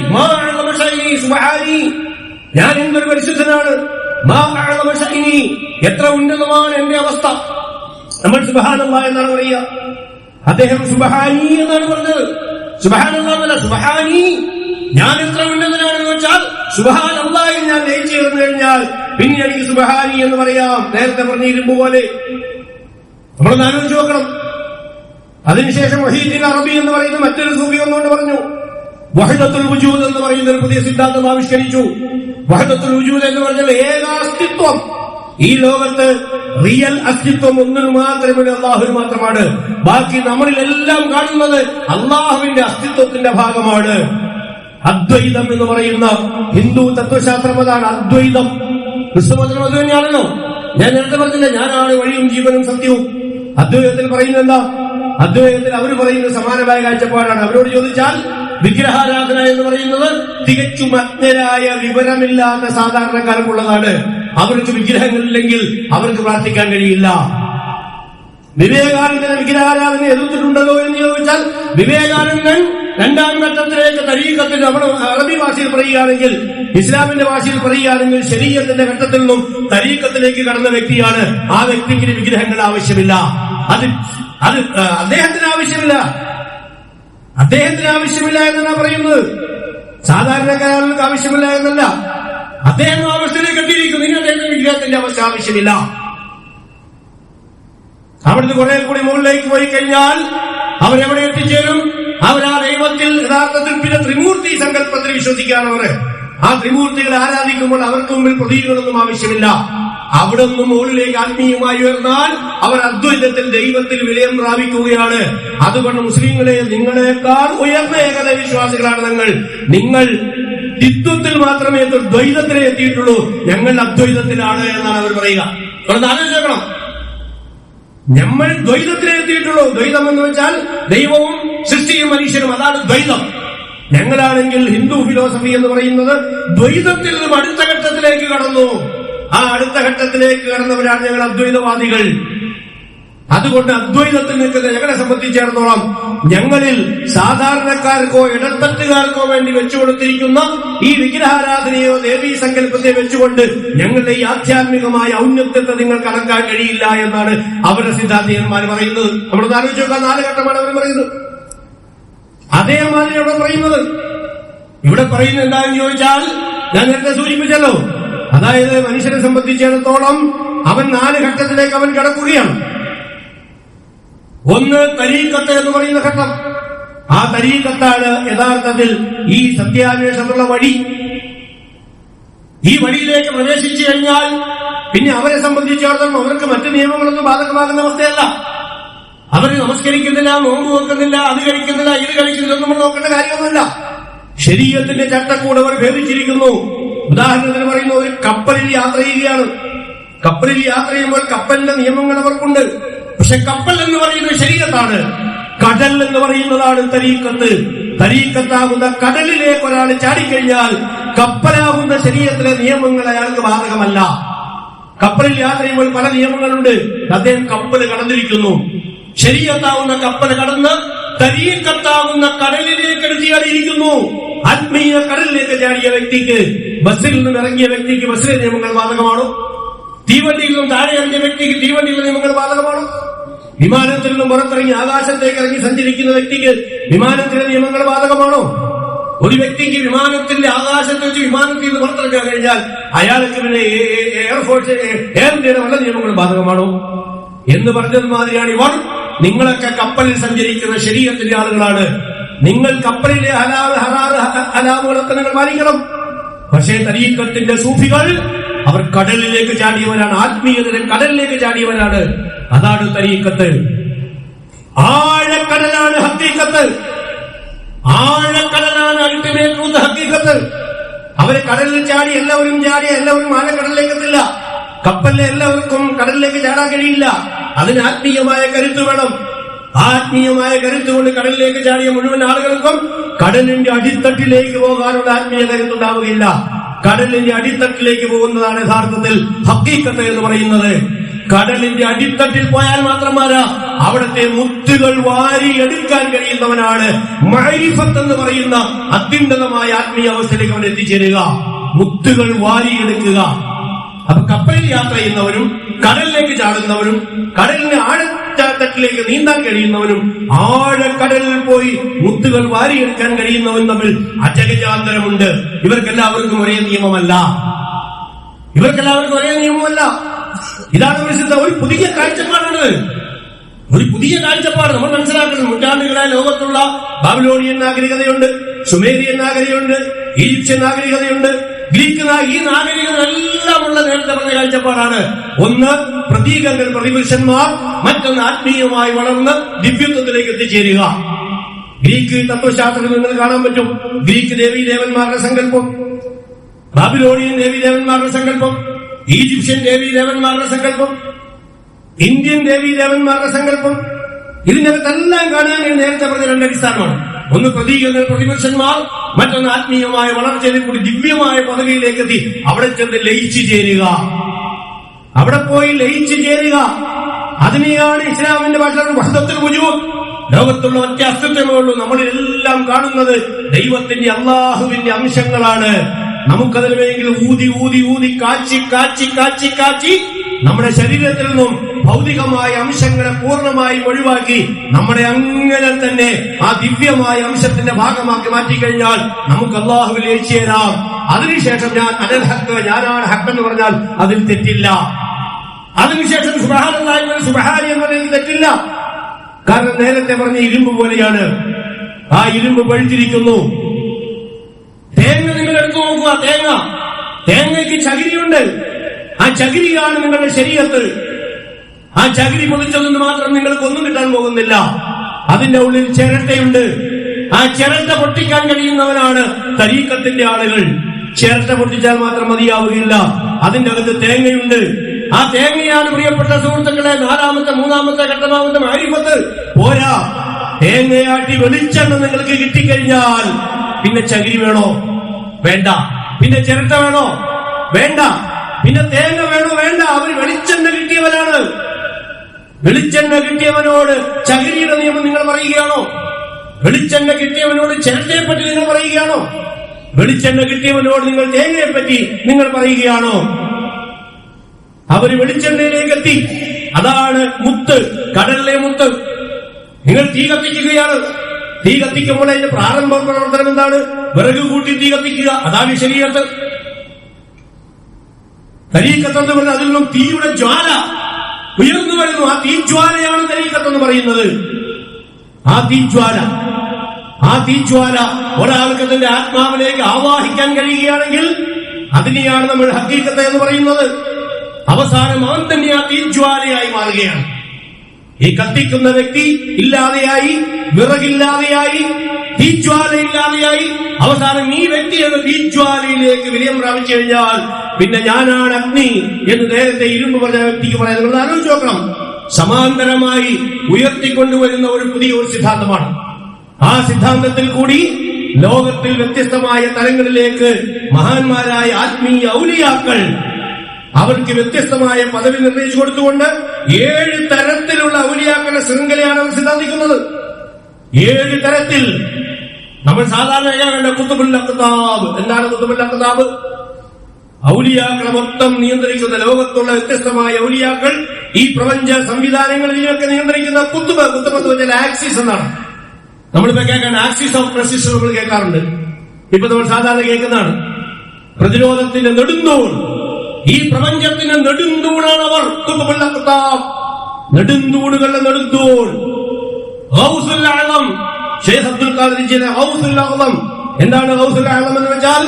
ഞാൻ എന്തൊരു പരിശുദ്ധനാണ്, എത്ര ഉന്നതമാണ് എന്റെ അവസ്ഥ. നമ്മൾ സുബ്ഹാനല്ലാഹ് എന്നാണ് പറയുക, അദ്ദേഹം സുബ്ഹാനി എന്നാണ് പറഞ്ഞത്. സുബ്ഹാനല്ലാഹ് എന്നല്ല, സുബ്ഹാനി. ഞാൻ എത്ര ഉന്നതനാണെന്ന് വെച്ചാൽ സുബ്ഹാനല്ലാഹിൽ ഞാൻ ലയിച്ചു ചേർന്നു കഴിഞ്ഞാൽ പിന്നെ എനിക്ക് സുബ്ഹാനി എന്ന് പറയാം. നേരത്തെ പറഞ്ഞ ഇരുമ്പ് പോലെ നമ്മളൊന്ന് ആലോചിച്ച് നോക്കണം. അതിനുശേഷം വഹീദുൽ അറബി എന്ന് പറയുന്ന മറ്റൊരു സൂഫി ഒന്നുകൊണ്ട് പറഞ്ഞു, വഹദത്തുൽ വുജൂദ് എന്ന് പറയുന്ന ഒരു പുതിയ സിദ്ധാന്തം ആവിഷ്കരിച്ചു. വഹദത്തുൽ വുജൂദ് എന്ന് പറഞ്ഞാൽ ഏക അസ്തിത്വം. ഈ ലോകത്ത് റിയൽ അസ്തിത്വം ഒന്നിനു മാത്രമേ അള്ളാഹുവിന് മാത്രമാണ്. ബാക്കി നമ്മളിലെല്ലാം കാണുന്നത് അള്ളാഹുവിന്റെ അസ്തിത്വത്തിന്റെ ഭാഗമാണ്. അദ്വൈതം എന്ന് പറയുന്ന ഹിന്ദു തത്വശാസ്ത്രം അതാണ് അദ്വൈതം. ക്രിസ്തുമതം അത് തന്നെയാണല്ലോ. ഞാൻ നേരത്തെ പറഞ്ഞില്ല, ഞാനാണ് വഴിയും ജീവനും സത്യവും. അദ്വൈതത്തിൽ പറയുന്നത് എന്താ? അദ്വൈതത്തിൽ അവർ പറയുന്ന സമാനമായ കാഴ്ചപ്പാടാണ്. അവരോട് ചോദിച്ചാൽ വിഗ്രഹാരാധന എന്ന് പറയുന്നത് തികച്ചും അജ്ഞരായ വിവരമില്ലാത്ത സാധാരണക്കാർക്കുള്ളതാണ്. അവർക്ക് വിഗ്രഹങ്ങളില്ലെങ്കിൽ അവർക്ക് പ്രാർത്ഥിക്കാൻ കഴിയില്ല. വിവേകാനന്ദൻ വിഗ്രഹാരാധന എതിർത്തിട്ടുണ്ടല്ലോ എന്ന് ചോദിച്ചാൽ വിവേകാനന്ദൻ രണ്ടാം ഘട്ടത്തിലേക്ക് തരീഖത്തിൽ നമ്മൾ അറബി ഭാഷയിൽ പറയുകയാണെങ്കിൽ, ഇസ്ലാമിന്റെ ഭാഷയിൽ പറയുകയാണെങ്കിൽ ശരീഅത്തിന്റെ ഘട്ടത്തിൽ നിന്നും തരീഖത്തിലേക്ക് കടന്ന വ്യക്തിയാണ്. ആ വ്യക്തിക്ക് വിഗ്രഹങ്ങൾ ആവശ്യമില്ല. അത് അദ്ദേഹത്തിന് ആവശ്യമില്ല എന്നാണ് പറയുന്നത്. സാധാരണക്കാർക്ക് ആവശ്യമില്ല എന്നല്ല, അദ്ദേഹം അവസ്ഥയിലേക്ക് എത്തിയിരിക്കുന്നു. ഇനി അദ്ദേഹത്തിന് വിഗ്രഹത്തിന്റെ അവസ്ഥ ആവശ്യമില്ല. അവിടുന്ന് കുറെ കൂടി മുകളിലേക്ക് പോയി കഴിഞ്ഞാൽ അവരെവിടെ എത്തിച്ചേരും? അവരാ ദൈവത്തിൽ യഥാർത്ഥത്തിൽ പിന്നെ ത്രിമൂർത്തി സങ്കല്പത്തിൽ വിശ്വസിക്കാനവർ ആ ത്രിമൂർത്തികളെ ആരാധിക്കുമ്പോൾ അവർക്ക് മുമ്പിൽ പ്രതീകങ്ങളൊന്നും ആവശ്യമില്ല. അവിടെ നിന്നും മുകളിലേക്ക് ആത്മീയമായി ഉയർന്നാൽ അവർ അദ്വൈതത്തിൽ ദൈവത്തിൽ വിലയം പ്രാപിക്കുകയാണ്. അതുകൊണ്ട് മുസ്ലിങ്ങളെ, നിങ്ങളെക്കാൾ ഉയർന്ന ഏകദ വിശ്വാസികളാണ് നിങ്ങൾ ദ്വിത്വത്തിൽ മാത്രമേ ദ്വൈതത്തിലേ എത്തിയിട്ടുള്ളൂ. ഞങ്ങൾ അദ്വൈതത്തിലാണ് എന്നാണ് അവർ പറയുക. ആലോചിക്കണം, നമ്മൾ ദ്വൈതത്തിലേ എത്തിയിട്ടുള്ളൂ. ദ്വൈതം എന്ന് വെച്ചാൽ ദൈവവും സൃഷ്ടിയും മനുഷ്യനും, അതാണ് ദ്വൈതം. ഞങ്ങളാണെങ്കിൽ ഹിന്ദു ഫിലോസഫി എന്ന് പറയുന്നത് ദ്വൈതത്തിൽ നിന്നും അടുത്ത ഘട്ടത്തിലേക്ക് കടന്നു. ആ അടുത്ത ഘട്ടത്തിലേക്ക് കടന്നവരാണ് ഞങ്ങൾ അദ്വൈതവാദികൾ. അതുകൊണ്ട് അദ്വൈതത്തിൽ നിൽക്കുന്ന ഞങ്ങളെ സംബന്ധിച്ചിടത്തോളം ഞങ്ങളിൽ സാധാരണക്കാർക്കോ ഇടത്തട്ടുകാർക്കോ വേണ്ടി വെച്ചുകൊടുത്തിരിക്കുന്ന ഈ വിഗ്രഹാരാധനയോ ദേവീ സങ്കല്പത്തെ വെച്ചുകൊണ്ട് ഞങ്ങളുടെ ഈ ആധ്യാത്മികമായ ഔന്നത്യത്തെ നിങ്ങൾക്ക് അടക്കാൻ കഴിയില്ല എന്നാണ് അവരുടെ സിദ്ധാന്തന്മാർ പറയുന്നത്. നമ്മളൊന്ന് ആലോചിച്ച് നോക്കാൻ 4 ഘട്ടമാണ് അവർ പറയുന്നത്. അതേമാതിരി അവിടെ പറയുന്നത്, ഇവിടെ പറയുന്നത് എന്താണെന്ന് ചോദിച്ചാൽ ഞാൻ നേരത്തെ സൂചിപ്പിച്ചല്ലോ, അതായത് മനുഷ്യനെ സംബന്ധിച്ചിടത്തോളം അവൻ 4 ഘട്ടത്തിലേക്ക് അവൻ കടക്കുകയാണ്. ഒന്ന് തരീഖത്ത് എന്ന് പറയുന്ന ഘട്ടം. ആ തരീഖത്താണ് യഥാർത്ഥത്തിൽ ഈ സത്യാന്വേഷണത്തിലുള്ള വഴി. ഈ വഴിയിലേക്ക് പ്രവേശിച്ചു കഴിഞ്ഞാൽ പിന്നെ അവരെ സംബന്ധിച്ചിടത്തോളം അവർക്ക് മറ്റു നിയമങ്ങളൊന്നും ബാധകമാകുന്ന അവസ്ഥയല്ല. അവർ നമസ്കരിക്കുന്നില്ല, നോമ്പ് വെക്കുന്നില്ല, അത് കഴിക്കുന്നില്ല, ഇത് കഴിക്കുന്നില്ല, നമ്മൾ നോക്കേണ്ട കാര്യമൊന്നുമില്ല. ശരീഅത്തിന്റെ ചട്ടക്കൂട് അവർ ഭേദിച്ചിരിക്കുന്നു. ഉദാഹരണത്തിന് പറയുന്ന, ഒരു കപ്പലിൽ യാത്ര ചെയ്യുകയാണ്. കപ്പലിൽ യാത്ര ചെയ്യുമ്പോൾ കപ്പലിന്റെ നിയമങ്ങൾ അവർക്കുണ്ട്. പക്ഷെ കപ്പൽ എന്ന് പറയുന്നത് ശരീഅത്താണ്. കടൽ എന്ന് പറയുന്നതാണ് തരീഖത്ത്. തരീഖത്താകുന്ന കടലിലേക്ക് ഒരാൾ ചാടിക്കഴിഞ്ഞാൽ കപ്പലാകുന്ന ശരീഅത്തിലെ നിയമങ്ങൾ അയാൾക്ക് ബാധകമല്ല. കപ്പലിൽ യാത്ര ചെയ്യുമ്പോൾ പല നിയമങ്ങളുണ്ട്. അദ്ദേഹം കപ്പൽ കടന്നിരിക്കുന്നു. ശരീഅത്താവുന്ന കപ്പൽ കടന്ന് തരീഖത്താവുന്ന കടലിലേക്ക് എടുത്തിയാടിയിരിക്കുന്നു. ആത്മീയ കടലിലേക്ക് ചാടിയ വ്യക്തിക്ക്, ബസ്സിൽ നിന്നും ഇറങ്ങിയ വ്യക്തിക്ക് ബസ്സിലെ നിയമങ്ങൾ ബാധകമാണോ? തീവണ്ടിയിൽ നിന്നും താഴെ ഇറങ്ങിയ വ്യക്തിക്ക് തീവണ്ടിയിലെ നിയമങ്ങൾ ബാധകമാണോ? വിമാനത്തിൽ നിന്നും പുറത്തിറങ്ങി ആകാശത്തേക്ക് ഇറങ്ങി സഞ്ചരിക്കുന്ന വ്യക്തിക്ക് വിമാനത്തിലെ നിയമങ്ങൾ ബാധകമാണോ? ഒരു വ്യക്തിക്ക് വിമാനത്തിന്റെ ആകാശത്ത് വെച്ച് വിമാനത്തിൽ നിന്ന് പുറത്തിറക്കാൻ കഴിഞ്ഞാൽ അയാൾക്ക് പിന്നെ എയർഫോഴ്സ് എയർ ഇന്ത്യയുടെ വല്ല നിയമങ്ങളും ബാധകമാണോ എന്ന് പറഞ്ഞത് മാതിരിയാണ് ഇവർ. നിങ്ങളൊക്കെ കപ്പലിൽ സഞ്ചരിക്കുന്ന ശരീഅത്തിന്റെ ആളുകളാണ്. നിങ്ങൾ കപ്പലിലെ ഹലാമുകളൊക്കെ നിങ്ങൾ പാലിക്കണം. പക്ഷേ തരീഖത്തിന്റെ സൂഫികൾ അവർ കടലിലേക്ക് ചാടിയവരാണ്. ആത്മീയതയിൽ കടലിലേക്ക് ചാടിയവരാണ്. അതാണ് തരീഖത്ത്. ആഴക്കടലാണ് ഹഖീഖത്ത്. ആഴക്കടലാണ് അൾട്ടിമേറ്റ് ട്രൂത്ത് ഹഖീഖത്ത്. അവര് കടലിൽ ചാടി എല്ലാവരും ആഴക്കടലിലേക്ക് എത്തില്ല. കപ്പലിലെ എല്ലാവർക്കും കടലിലേക്ക് ചാടാൻ കഴിയില്ല. അതിന് ആത്മീയമായ കരുത്ത് വേണം. ആത്മീയമായ കരുത്ത് കൊണ്ട് കടലിലേക്ക് ചാടിയ മുഴുവൻ ആളുകൾക്കും കടലിന്റെ അടിത്തട്ടിലേക്ക് പോകാനുള്ള ആത്മീയ കരുത്തുണ്ടാവുകയില്ല. കടലിന്റെ അടിത്തട്ടിലേക്ക് പോകുന്നതാണ് യഥാർത്ഥത്തിൽ ഹഖീഖത്ത് എന്ന് പറയുന്നത്. കടലിന്റെ അടിത്തട്ടിൽ പോയാൽ മാത്രം പോരാ, അവിടുത്തെ മുത്തുകൾ വാരിയെടുക്കാൻ കഴിയുന്നവനാണ് മഅരിഫത്ത് എന്ന് പറയുന്ന അത്യുന്നതമായ ആത്മീയ അവസ്ഥയിലേക്ക് അവൻ എത്തിച്ചേരുക. മുത്തുകൾ വാരിയെടുക്കുക. അപ്പൊ കപ്പലിൽ യാത്ര ചെയ്യുന്നവരും കടലിലേക്ക് ചാടുന്നവരും കടലിന്റെ ആഴത്തട്ടിലേക്ക് നീന്താൻ കഴിയുന്നവരും ആഴക്കടലിൽ പോയി മുത്തുകൾ വാരിയെടുക്കാൻ കഴിയുന്നവരും തമ്മിൽ അജഗജാന്തരമുണ്ട്. ഇവർക്കെല്ലാവർക്കും ഒരേ നിയമമല്ല. ഇതാണ് വിശുദ്ധ ഒരു പുതിയ കാഴ്ചപ്പാടാണ്. ഒരു പുതിയ കാഴ്ചപ്പാട് നമ്മൾ മനസ്സിലാക്കുന്നത്. നൂറ്റാണ്ടുകളായ ലോകത്തുള്ള ബാബിലോണിയൻ നാഗരികതയുണ്ട്, സുമേരിയൻ നാഗരികതയുണ്ട്, ഈജിപ്ഷ്യൻ നാഗരികതയുണ്ട്, ഗ്രീക്ക് ഈ നാഗരികത എല്ലാം ഉള്ള നേരത്തെ പറഞ്ഞ കാഴ്ചപ്പാടാണ്. ഒന്ന് പ്രതീകങ്ങൾ, പ്രതിപുരുഷന്മാർ. മറ്റൊന്ന് ആത്മീയമായി വളർന്ന് ദിവ്യത്വത്തിലേക്ക് എത്തിച്ചേരുക. ഗ്രീക്ക് തത്വശാസ്ത്രത്തിൽ നിങ്ങൾ കാണാൻ പറ്റും. ഗ്രീക്ക് ദേവീദേവന്മാരുടെ സങ്കല്പം, ബാബിലോണിയൻ ദേവീദേവന്മാരുടെ സങ്കല്പം, ഈജിപ്ഷ്യൻ ദേവീദേവന്മാരുടെ സങ്കല്പം, ഇന്ത്യൻ ദേവീദേവന്മാരുടെ സങ്കല്പം. ഇതിനകത്തെല്ലാം കാണാൻ നേരത്തെ പറഞ്ഞ രണ്ടടിസ്ഥാനമാണ്. ഒന്ന് പ്രതീകങ്ങൾ, പ്രതിപുരുഷന്മാർ. മറ്റൊന്ന് ആത്മീയമായ വളർച്ചയിൽ കൂടി ദിവ്യമായ പദവിയിലേക്ക് എത്തി അവിടെ ചെന്ന് ലയിച്ചു ചേരുക. അവിടെ പോയി ലയിച്ചു ചേരുക. അതിനെയാണ് ഇസ്ലാമിന്റെ ഭാഷ വഹ്ദത്തുൽ വുജൂദ്. ലോകത്തുള്ള ഒറ്റ അസ്തിത്വമേ ഉള്ളൂ. നമ്മളെല്ലാം കാണുന്നത് ദൈവത്തിന്റെ അള്ളാഹുവിന്റെ അംശങ്ങളാണ്. നമുക്കതിന് വേണമെങ്കിൽ ഊതി ഊതി ഊതി കാച്ചി കാച്ചി കാച്ചി കാച്ചി നമ്മുടെ ശരീരത്തിൽ നിന്നും ഭൗതികമായ അംശങ്ങളെ പൂർണ്ണമായും ഒഴിവാക്കി നമ്മുടെ അങ്ങനെ തന്നെ ആ ദിവ്യമായ അംശത്തിന്റെ ഭാഗമാക്കി മാറ്റിക്കഴിഞ്ഞാൽ നമുക്ക് അള്ളാഹുവിൽ ലയിച്ചു ചേരാം. അതിനുശേഷം ഞാനാണ് ഹക്ക് എന്ന് പറഞ്ഞാൽ അതിൽ തെറ്റില്ല. അതിനുശേഷം സുബ്ഹാനല്ലാഹി എന്നതിൽ തെറ്റില്ല. കാരണം നേരത്തെ പറഞ്ഞ ഇരുമ്പ് പോലെയാണ്. ആ ഇരുമ്പ് പഴുത്തിരിക്കുന്നു. തേങ്ങ നിങ്ങൾ എടുത്തു നോക്കുക. തേങ്ങയ്ക്ക് ചകിരിയുണ്ട്. ആ ചകിരിയാണ് നിങ്ങളുടെ ശരീരത്ത്. ആ ചകിരി പൊതിച്ചതെന്ന് മാത്രം നിങ്ങൾക്ക് ഒന്നും കിട്ടാൻ പോകുന്നില്ല. അതിന്റെ ഉള്ളിൽ ചിരട്ടയുണ്ട്. ആ ചിരട്ട പൊട്ടിക്കാൻ കഴിയുന്നവനാണ് തരീഖത്തിന്റെ ആളുകൾ. ചിരട്ട പൊട്ടിച്ചാൽ മാത്രം മതിയാവുകയില്ല. അതിന്റെ അകത്ത് തേങ്ങയുണ്ട്. ആ തേങ്ങയാണ് പ്രിയപ്പെട്ട സുഹൃത്തുക്കളെ മൂന്നാമത്തെ ഘട്ടമാവുന്ന മഅരിഫത്ത്. പോരാ, തേങ്ങയാട്ടി വെളിച്ചെണ്ണ നിങ്ങൾക്ക് കിട്ടിക്കഴിഞ്ഞാൽ പിന്നെ ചകിരി വേണോ? വേണ്ട. പിന്നെ ചിരട്ട വേണോ? വേണ്ട. പിന്നെ തേങ്ങ വേണോ? വേണ്ട. അവർ വെളിച്ചെണ്ണ കിട്ടിയവരാണ്. വെളിച്ചെണ്ണ കിട്ടിയവനോട് ചകിരിയുടെ നിയമം നിങ്ങൾ പറയുകയാണോ? വെളിച്ചെണ്ണ കിട്ടിയവനോട് ചിരട്ടയെ പറ്റി നിങ്ങൾ പറയുകയാണോ? വെളിച്ചെണ്ണ കിട്ടിയവനോട് നിങ്ങൾ തേങ്ങയെ പറ്റി നിങ്ങൾ പറയുകയാണോ? അവര് വെളിച്ചെണ്ണയിലേക്ക് എത്തി. അതാണ് മുത്ത്, കടലിലെ മുത്ത്. നിങ്ങൾ തീ കത്തിക്കുകയാണ്. തീ കത്തിക്കുമ്പോൾ അതിന്റെ പ്രാരംഭ പ്രവർത്തനം എന്താണ്? വിറക് കൂട്ടി തീ കത്തിക്കുക. അതാണ് ശരീഅത്ത്. തരീഖത്ത് എന്ന് പറഞ്ഞാൽ അതിൽ നിന്നും തീയുടെ ജ്വാല ഉയർന്നു വരുന്നു. ആ തീജ്വാലയാണ് തരീഖത്ത് എന്ന് പറയുന്നത്. ആ തീജ്വാല ഒരാൾക്ക് തന്റെ ആത്മാവിലേക്ക് ആവാഹിക്കാൻ കഴിയുകയാണെങ്കിൽ അതിനെയാണ് നമ്മൾ ഹഖീഖത്ത് എന്ന് പറയുന്നത്. അവസാനം അവൻ തന്നെ ആ തീജ്വാലയായി മാറുകയാണ്. ഈ കത്തിക്കുന്ന വ്യക്തി ഇല്ലാതെയായി, വിറകില്ലാതെയായി, തീജ്വാലയില്ലാതെയായി. അവസാനം ഈ വ്യക്തി എന്ന തീജ്വാലയിലേക്ക് വിലയം പ്രാപിച്ചു കഴിഞ്ഞാൽ പിന്നെ ഞാനാണ് അഗ്നി എന്ന് നേരത്തെ ഇരുമ്പ് പറഞ്ഞ വ്യക്തിക്ക് പറയാൻ നിങ്ങൾ ആലോചിച്ച് നോക്കണം. സമാന്തരമായി ഉയർത്തിക്കൊണ്ടുവരുന്ന ഒരു പുതിയ ഒരു സിദ്ധാന്തമാണ്. ആ സിദ്ധാന്തത്തിൽ കൂടി ലോകത്തിൽ വ്യത്യസ്തമായ തലങ്ങളിലേക്ക് മഹാന്മാരായ ആത്മീയ ഔലിയാക്കൾ അവർക്ക് വ്യത്യസ്തമായ പദവി നിർണയിച്ചു കൊടുത്തുകൊണ്ട് 7 തരത്തിലുള്ള ഔലിയാക്കളുടെ ശൃംഖലയാണ് അവർ സിദ്ധാന്തിക്കുന്നത്. 7 തരത്തിൽ. നമ്മൾ സാധാരണ കണ്ട ഖുതുബുൽ അഖ്താബ്. എന്താണ് ഖുതുബുൽ അഖ്താബ്? ഔലിയാക്കളെ മൊത്തം നിയന്ത്രിക്കുന്ന ലോകത്തുള്ള വ്യത്യസ്തമായ ഔലിയാക്കൾ ഈ പ്രപഞ്ച സംവിധാനങ്ങളിലൊക്കെ നിയന്ത്രിക്കുന്ന കുത്തുബ് എന്ന് വെച്ചാൽ ആക്സിസ് എന്നാണ്. നമ്മളിപ്പോ കേൾക്കാൻ ആക്സിസ് ഓഫ് പ്രസിഷൻ നമ്മൾ കേൾക്കാറുണ്ട്. ഇപ്പൊ നമ്മൾ സാധാരണ കേൾക്കുന്നതാണ്. പ്രതിരോധത്തിന്റെ നെടുന്തൂൺ, ഈ പ്രപഞ്ചത്തിന്റെ നെടുന്തൂണാണ് അവർ. നെടുന്തൂണുകളുടെ നെടുന്തൂൺ ഗൗസുൽ അഅ്ളം. ശൈഖ് അബ്ദുൽ ഖാദിർ ജിലാനി ഗൗസുൽ അഅ്ളം. എന്താണ് ഗൗസുൽ അഅ്ളം എന്ന് വെച്ചാൽ?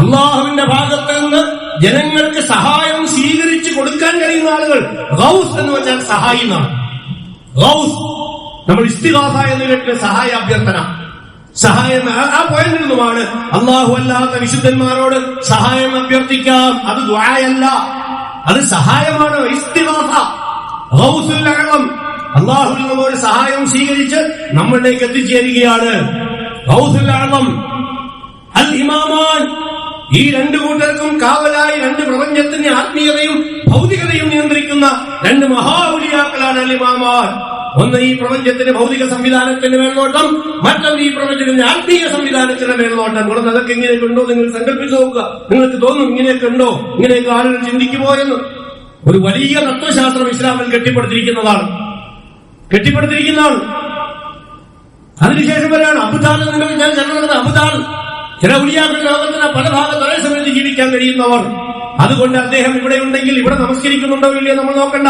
അള്ളാഹുവിന്റെ ഭാഗത്ത് നിന്ന് ജനങ്ങൾക്ക് സഹായം സ്വീകരിച്ചു കൊടുക്കാൻ കഴിയുന്ന ആളുകൾ. ഗൗസ് എന്ന് വെച്ചാൽ സഹായി എന്നാണ്. ഗൗസ് നമ്മൾ ഇസ്തിഗാസ എന്ന് കേട്ട് സഹായ അഭ്യർത്ഥന, സഹായം. ആ പോയിന്റിൽ നിന്നുമാണ് അള്ളാഹു അല്ലാത്ത വിശുദ്ധന്മാരോട് സഹായം അഭ്യർത്ഥിക്കാം. അത് ദുആയല്ല, അത് സഹായമാണ്. ഇസ്തിഗാസ ഗൗസുൽ അഅ്ളം. അള്ളാഹുവിൽ നിന്നും ഒരു സഹായം സ്വീകരിച്ച് നമ്മളിലേക്ക് എത്തിച്ചേരുകയാണ്. ഗൗസുൽ അഅ്ളം അൽ ഇമാമാൻ. ഈ രണ്ടു കൂട്ടർക്കും കാവലായി രണ്ട് പ്രപഞ്ചത്തിന്റെ ആത്മീയതയും ഭൗതികതയും നിയന്ത്രിക്കുന്ന രണ്ട് മഹാഉലിയാക്കളാണ് അൽ ഇമാമാൻ. ഒന്ന് ഈ പ്രപഞ്ചത്തിന്റെ ഭൗതിക സംവിധാനത്തിന്റെ മേൽനോട്ടം, മറ്റൊന്ന് ഈ പ്രപഞ്ചത്തിന്റെ ആത്മീയ സംവിധാനത്തിന്റെ മേൽനോട്ടം. ഇവിടെ അതൊക്കെ ഇങ്ങനെയൊക്കെ ഉണ്ടോ നിങ്ങൾ സങ്കല്പിച്ചു നോക്കുക. നിങ്ങൾക്ക് തോന്നും ഇങ്ങനെയൊക്കെ ഉണ്ടോ, ഇങ്ങനെയൊക്കെ ആളുകൾ ചിന്തിക്കുമോ എന്ന്. ഒരു വലിയ തത്വശാസ്ത്രം ഇസ്ലാമിൽ കെട്ടിപ്പടുത്തിരിക്കുന്നതാണ്. അതിനുശേഷം വരെയാണ് അബുദാൽ. ഞാൻ ചെറുത് അബുദാൽ. ചില ഉലിയാക്കൾ ലോകത്തിന് പല ഭാഗത്ത് ഒരേ സമയത്ത് ജീവിക്കാൻ കഴിയുന്നവർ. അതുകൊണ്ട് അദ്ദേഹം ഇവിടെ ഉണ്ടെങ്കിൽ ഇവിടെ നമസ്കരിക്കുന്നുണ്ടോ ഇല്ലയോ നമ്മൾ നോക്കണ്ട.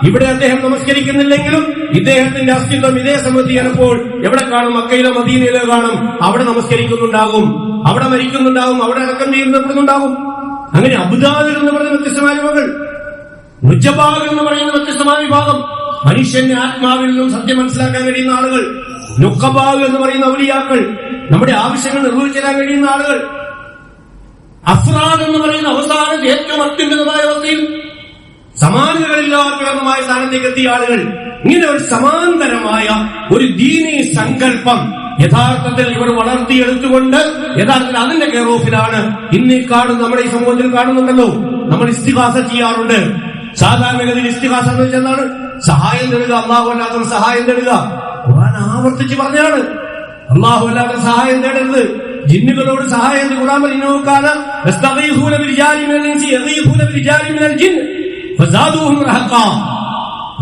ഇവിടെ അദ്ദേഹം നമസ്കരിക്കുന്നില്ലെങ്കിലും ഇദ്ദേഹത്തിന്റെ അസ്തിത്വം ഇതേ സമയത്ത് ചിലപ്പോൾ എവിടെ കാണും? മക്കയിലോ മദീനയിലോ കാണും. അവിടെ നമസ്കരിക്കുന്നുണ്ടാകും, അവിടെ മരിക്കുന്നുണ്ടാകും, അവിടെ അടക്കം ചെയ്യപ്പെടുന്നുണ്ടാകും. അങ്ങനെ അബുദാൽ എന്ന് പറയുന്ന വ്യത്യസ്തമായ വിഭാഗങ്ങൾ, നുജബാൽ എന്ന് പറയുന്ന വ്യത്യസ്തമായ വിഭാഗം, മനുഷ്യന്റെ ആത്മാവിൽ നിന്നും സത്യം മനസ്സിലാക്കാൻ കഴിയുന്ന ആളുകൾ. നുഖബാൽ എന്ന് പറയുന്ന ഔലിയാക്കൾ, നമ്മുടെ ആവശ്യങ്ങൾ നിർവഹിച്ചു തരാൻ കഴിയുന്ന ആളുകൾ. അഫ്റാദ് എന്ന് പറയുന്ന അവസാനത്തെ ഏറ്റവും അത്യുന്നതമായ അവസ്ഥയിൽ സമാനതകളില്ലാത്ത സ്ഥാനത്തേക്ക് എത്തിയ ആളുകൾ. ഇങ്ങനെ ഒരു സമാന്തരമായ ഒരു ദീനീ സങ്കല്പം യഥാർത്ഥത്തിൽ ഇവർ വളർത്തിയെടുത്തുകൊണ്ട് യഥാർത്ഥത്തിൽ അതിന്റെ കെയർ ഓഫിലാണ് ഇന്ന് കാണുന്ന നമ്മുടെ ഈ സമൂഹത്തിൽ കാണുന്നുണ്ടല്ലോ. നമ്മൾ ഇസ്തിഗാസ ചെയ്യാറുണ്ട്. സാധാരണഗതിയിൽ ഇസ്തിഗാസ എന്ന് വെച്ചാൽ എന്താണ്? സഹായം തേടുക, അള്ളാഹു അല്ലാത്ത സഹായം തേടുക. ഖുർആൻ ആവർത്തിച്ച് പറഞ്ഞാണ് അള്ളാഹു അല്ലാത്ത സഹായം തേടരുത്. ജിന്നുകളോട് സഹായം ഖുർആൻ പറഞ്ഞുനോക്കാണ്.